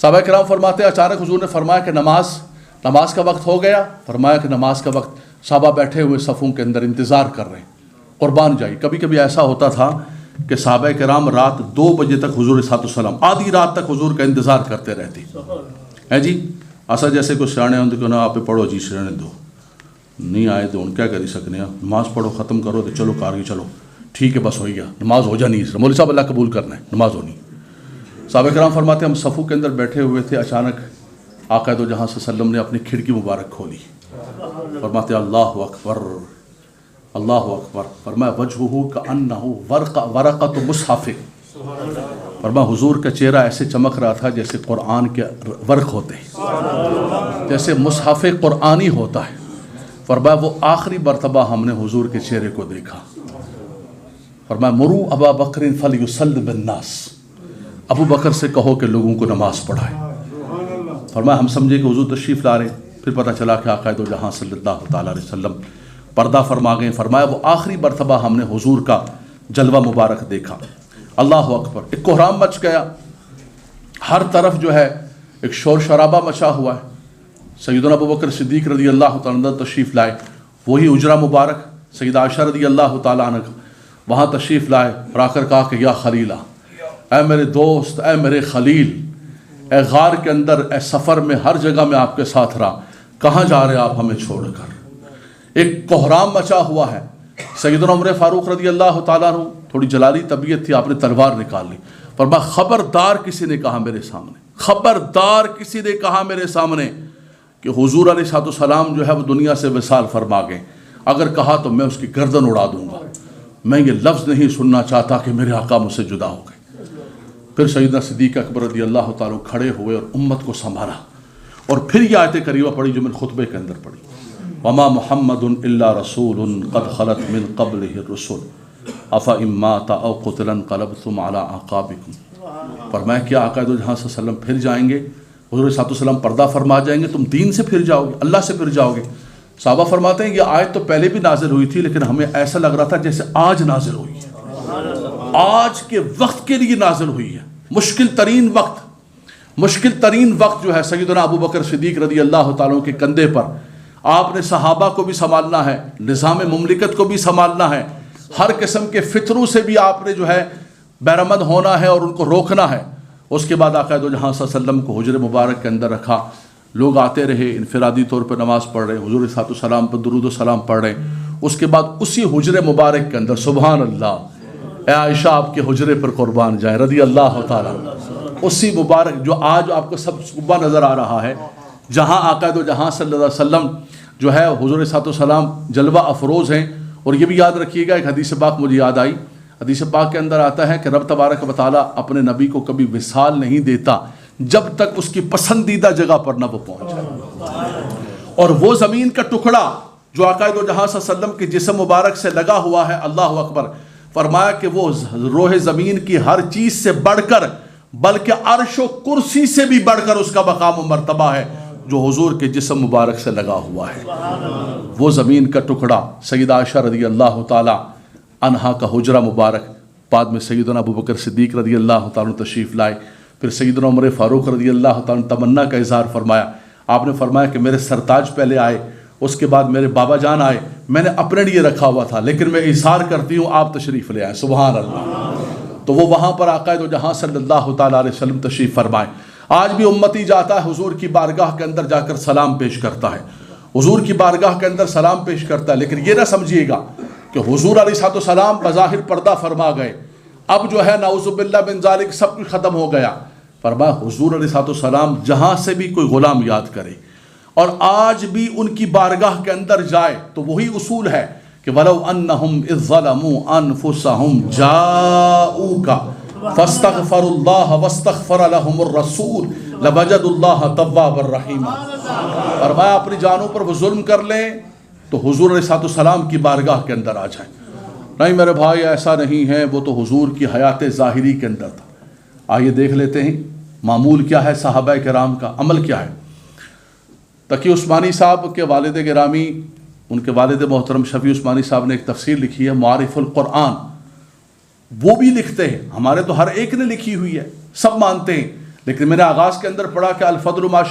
[SPEAKER 1] صحابہ کرام فرماتے ہیں اچانک حضور نے فرمایا کہ نماز کا وقت ہو گیا. فرمایا کہ نماز کا وقت. صحابہ بیٹھے ہوئے صفوں کے اندر انتظار کر رہے ہیں. قربان جائے کبھی کبھی ایسا ہوتا تھا کہ صحابہ کرام رات 2 بجے تک حضور صلی اللہ علیہ وسلم آدھی رات تک حضور کا انتظار کرتے رہتے ہیں جی. ایسا جیسے کوئی سیانے ہوں تو آپ پڑھو جی سیانے دو نہیں آئے تو ان کیا کری سکنے ہیں، نماز پڑھو ختم کرو تو چلو کار چلو ٹھیک ہے بس ہو گیا نماز ہو جانی. مولوی صاحب اللہ قبول کرنا ہے نماز ہونی. صحابہ کرام فرماتے ہیں ہم صفوں کے اندر بیٹھے ہوئے تھے، اچانک آقا دو جہاں صلی اللہ علیہ وسلم نے اپنی کھڑکی مبارک کھولی. فرماتے ہیں اللہ اکبر اللہ اکبر. فرمایا وجہہ کأنہ ورقۃ مصحف. فرمایا حضور کا چہرہ ایسے چمک رہا تھا جیسے قرآن کے ورق ہوتے ہیں، جیسے مصحف قرآنی ہوتا ہے۔ فرمایا وہ آخری مرتبہ ہم نے حضور کے چہرے کو دیکھا۔ فرمایا مرو ابا بکر فلیصلی بالناس، ابو بکر سے کہو کہ لوگوں کو نماز پڑھائے۔ فرمایا ہم سمجھے کہ حضور تشریف لا رہے، پھر پتہ چلا کہ آقا دو جہاں صلی اللہ تعالیٰ علیہ وسلم پردہ فرما گئے۔ فرمایا وہ آخری مرتبہ ہم نے حضور کا جلوہ مبارک دیکھا۔ اللہ اکبر، ایک کوہرام مچ گیا، ہر طرف جو ہے ایک شور شرابہ مچا ہوا ہے۔ سیدنا ابو بکر صدیق رضی اللہ تعالیٰ عنہ تشریف لائے، وہی اجرا مبارک سیدہ عائشہ رضی اللہ تعالیٰ عنہ وہاں تشریف لائے اور آ کر کہا کہ یا خلیلہ، اے میرے دوست، اے میرے خلیل، اے غار کے اندر، اے سفر میں، ہر جگہ میں آپ کے ساتھ رہا، کہاں جا رہے آپ ہمیں چھوڑ کر؟ ایک کوہرام مچا ہوا ہے۔ سیدنا عمر فاروق رضی اللہ تعالیٰ عنہ، تھوڑی جلالی طبیعت تھی، آپ نے تلوار نکال لی۔ فرمایا خبردار کسی نے کہا میرے سامنے، خبردار کسی نے کہا میرے سامنے کہ حضور علیہ السلام جو ہے وہ دنیا سے وصال فرما گئے، اگر کہا تو میں اس کی گردن اڑا دوں گا، میں یہ لفظ نہیں سننا چاہتا کہ میرے آقا مجھ سے جدا ہو گئے۔ پھر سیدنا صدیق اکبر رضی اللہ تعالیٰ کھڑے ہوئے اور امت کو سنبھالا، اور پھر یہ آیت کریمہ پڑھی جو میں نے خطبے کے اندر پڑھی، وما محمد الا رسول قد خلت من قبلہ الرسل افإن مات او قتل انقلبتم علی اعقابکم۔ فرمایا کیا آقا دو جہاں صلی اللہ علیہ وسلم پھر جائیں گے، حضور صلی اللہ علیہ وسلم پردہ فرما جائیں گے، تم دین سے پھر جاؤ گے، اللہ سے پھر جاؤ گے؟ صحابہ فرماتے ہیں یہ آیت تو پہلے بھی نازل ہوئی تھی، لیکن ہمیں ایسا لگ رہا تھا جیسے آج نازل ہوئی ہے، آج کے وقت کے لیے نازل ہوئی ہے۔ مشکل ترین وقت جو ہے سیدنا ابو بکر صدیق رضی اللہ تعالیٰ کے کندھے پر، آپ نے صحابہ کو بھی سنبھالنا ہے، نظام مملکت کو بھی سنبھالنا ہے، ہر قسم کے فتنوں سے بھی آپ نے جو ہے بہرمند ہونا ہے اور ان کو روکنا ہے۔ اس کے بعد آقا دو جہاں صلی اللہ علیہ وسلم کو حجر مبارک کے اندر رکھا، لوگ آتے رہے، انفرادی طور پر نماز پڑھ رہے، حضور صلی اللہ علیہ وسلم پر درود و سلام پڑھ رہے۔ اس کے بعد اسی حجر مبارک کے اندر، سبحان اللہ، اے عائشہ آپ کے حجرے پر قربان جائیں رضی اللہ تعالیٰ، اسی مبارک جو آج آپ کو سب صبح نظر آ رہا ہے، جہاں آقا دو جہاں صلی اللہ علیہ وسلم جو ہے حضور صلی اللہ علیہ وسلم جلوہ افروز ہیں۔ اور یہ بھی یاد رکھیے گا، ایک حدیث پاک مجھے یاد آئی، حدیث پاک کے اندر آتا ہے کہ رب تبارک و تعالیٰ اپنے نبی کو کبھی وصال نہیں دیتا جب تک اس کی پسندیدہ جگہ پر نہ وہ پہنچ جائے۔ اور وہ زمین کا ٹکڑا جو آقا دو جہاں صلی اللہ علیہ وسلم کے جسم مبارک سے لگا ہوا ہے، اللہ اکبر، فرمایا کہ وہ روح زمین کی ہر چیز سے بڑھ کر، بلکہ عرش و کرسی سے بھی بڑھ کر اس کا مقام و مرتبہ ہے جو حضور کے جسم مبارک سے لگا ہوا ہے۔ وہ زمین کا ٹکڑا سیدہ عائشہ رضی اللہ تعالیٰ عنہا کا حجرہ مبارک، بعد میں سیدنا ابو بکر صدیق رضی اللہ تعالیٰ تشریف لائے، پھر سیدنا عمر فاروق رضی اللہ تعالیٰ تمنا کا اظہار فرمایا۔ آپ نے فرمایا کہ میرے سرتاج پہلے آئے، اس کے بعد میرے بابا جان آئے، میں نے اپنے لیے رکھا ہوا تھا، لیکن میں اظہار کرتی ہوں آپ تشریف لے آئے، سبحان اللہ۔ تو وہ وہاں پر آقا دو جہاں صلی اللہ تعالیٰ علیہ وسلم تشریف فرمائے۔ آج بھی امتی جاتا ہے حضور کی بارگاہ کے اندر، جا کر سلام پیش کرتا ہے، حضور کی بارگاہ کے اندر سلام پیش کرتا ہے، لیکن یہ نہ سمجھیے گا کہ حضور علیہ السلام بظاہر پردہ فرما گئے، اب جو ہے نعوذ باللہ من ذالک سب کچھ ختم ہو گیا۔ فرمایا حضور علیہ السلام جہاں سے بھی کوئی غلام یاد کرے اور آج بھی ان کی بارگاہ کے اندر جائے تو وہی اصول ہے کہ وَلَوْ أَنَّهُمْ إِذْ ظَلَمُوا أَنفُسَهُمْ جَاءُوكَ فَاسْتَغْفَرُوا اللَّهَ وَاسْتَغْفَرَ لَهُمُ الرَّسُولُ لَوَجَدُوا اللَّهَ تَوَّابًا رَحِيمًا۔ فرمایا اپنی جانوں پر وہ ظلم کر لیں تو حضور علیہ السلام کی بارگاہ کے اندر آ جائیں۔ نہیں میرے بھائی ایسا نہیں ہے، وہ تو حضور کی حیات ظاہری کے اندر تھا۔ آئیے دیکھ لیتے ہیں معمول کیا ہے صحابہ کرام کا، عمل کیا ہے۔ تقی عثمانی صاحب کے والد گرامی، ان کے والد محترم شفیع عثمانی صاحب نے ایک تفسیر لکھی ہے معارف القرآن، وہ بھی لکھتے ہیں، ہمارے تو ہر ایک نے لکھی ہوئی ہے، سب مانتے ہیں، لیکن میں نے آغاز کے اندر پڑھا کہ الفضل ما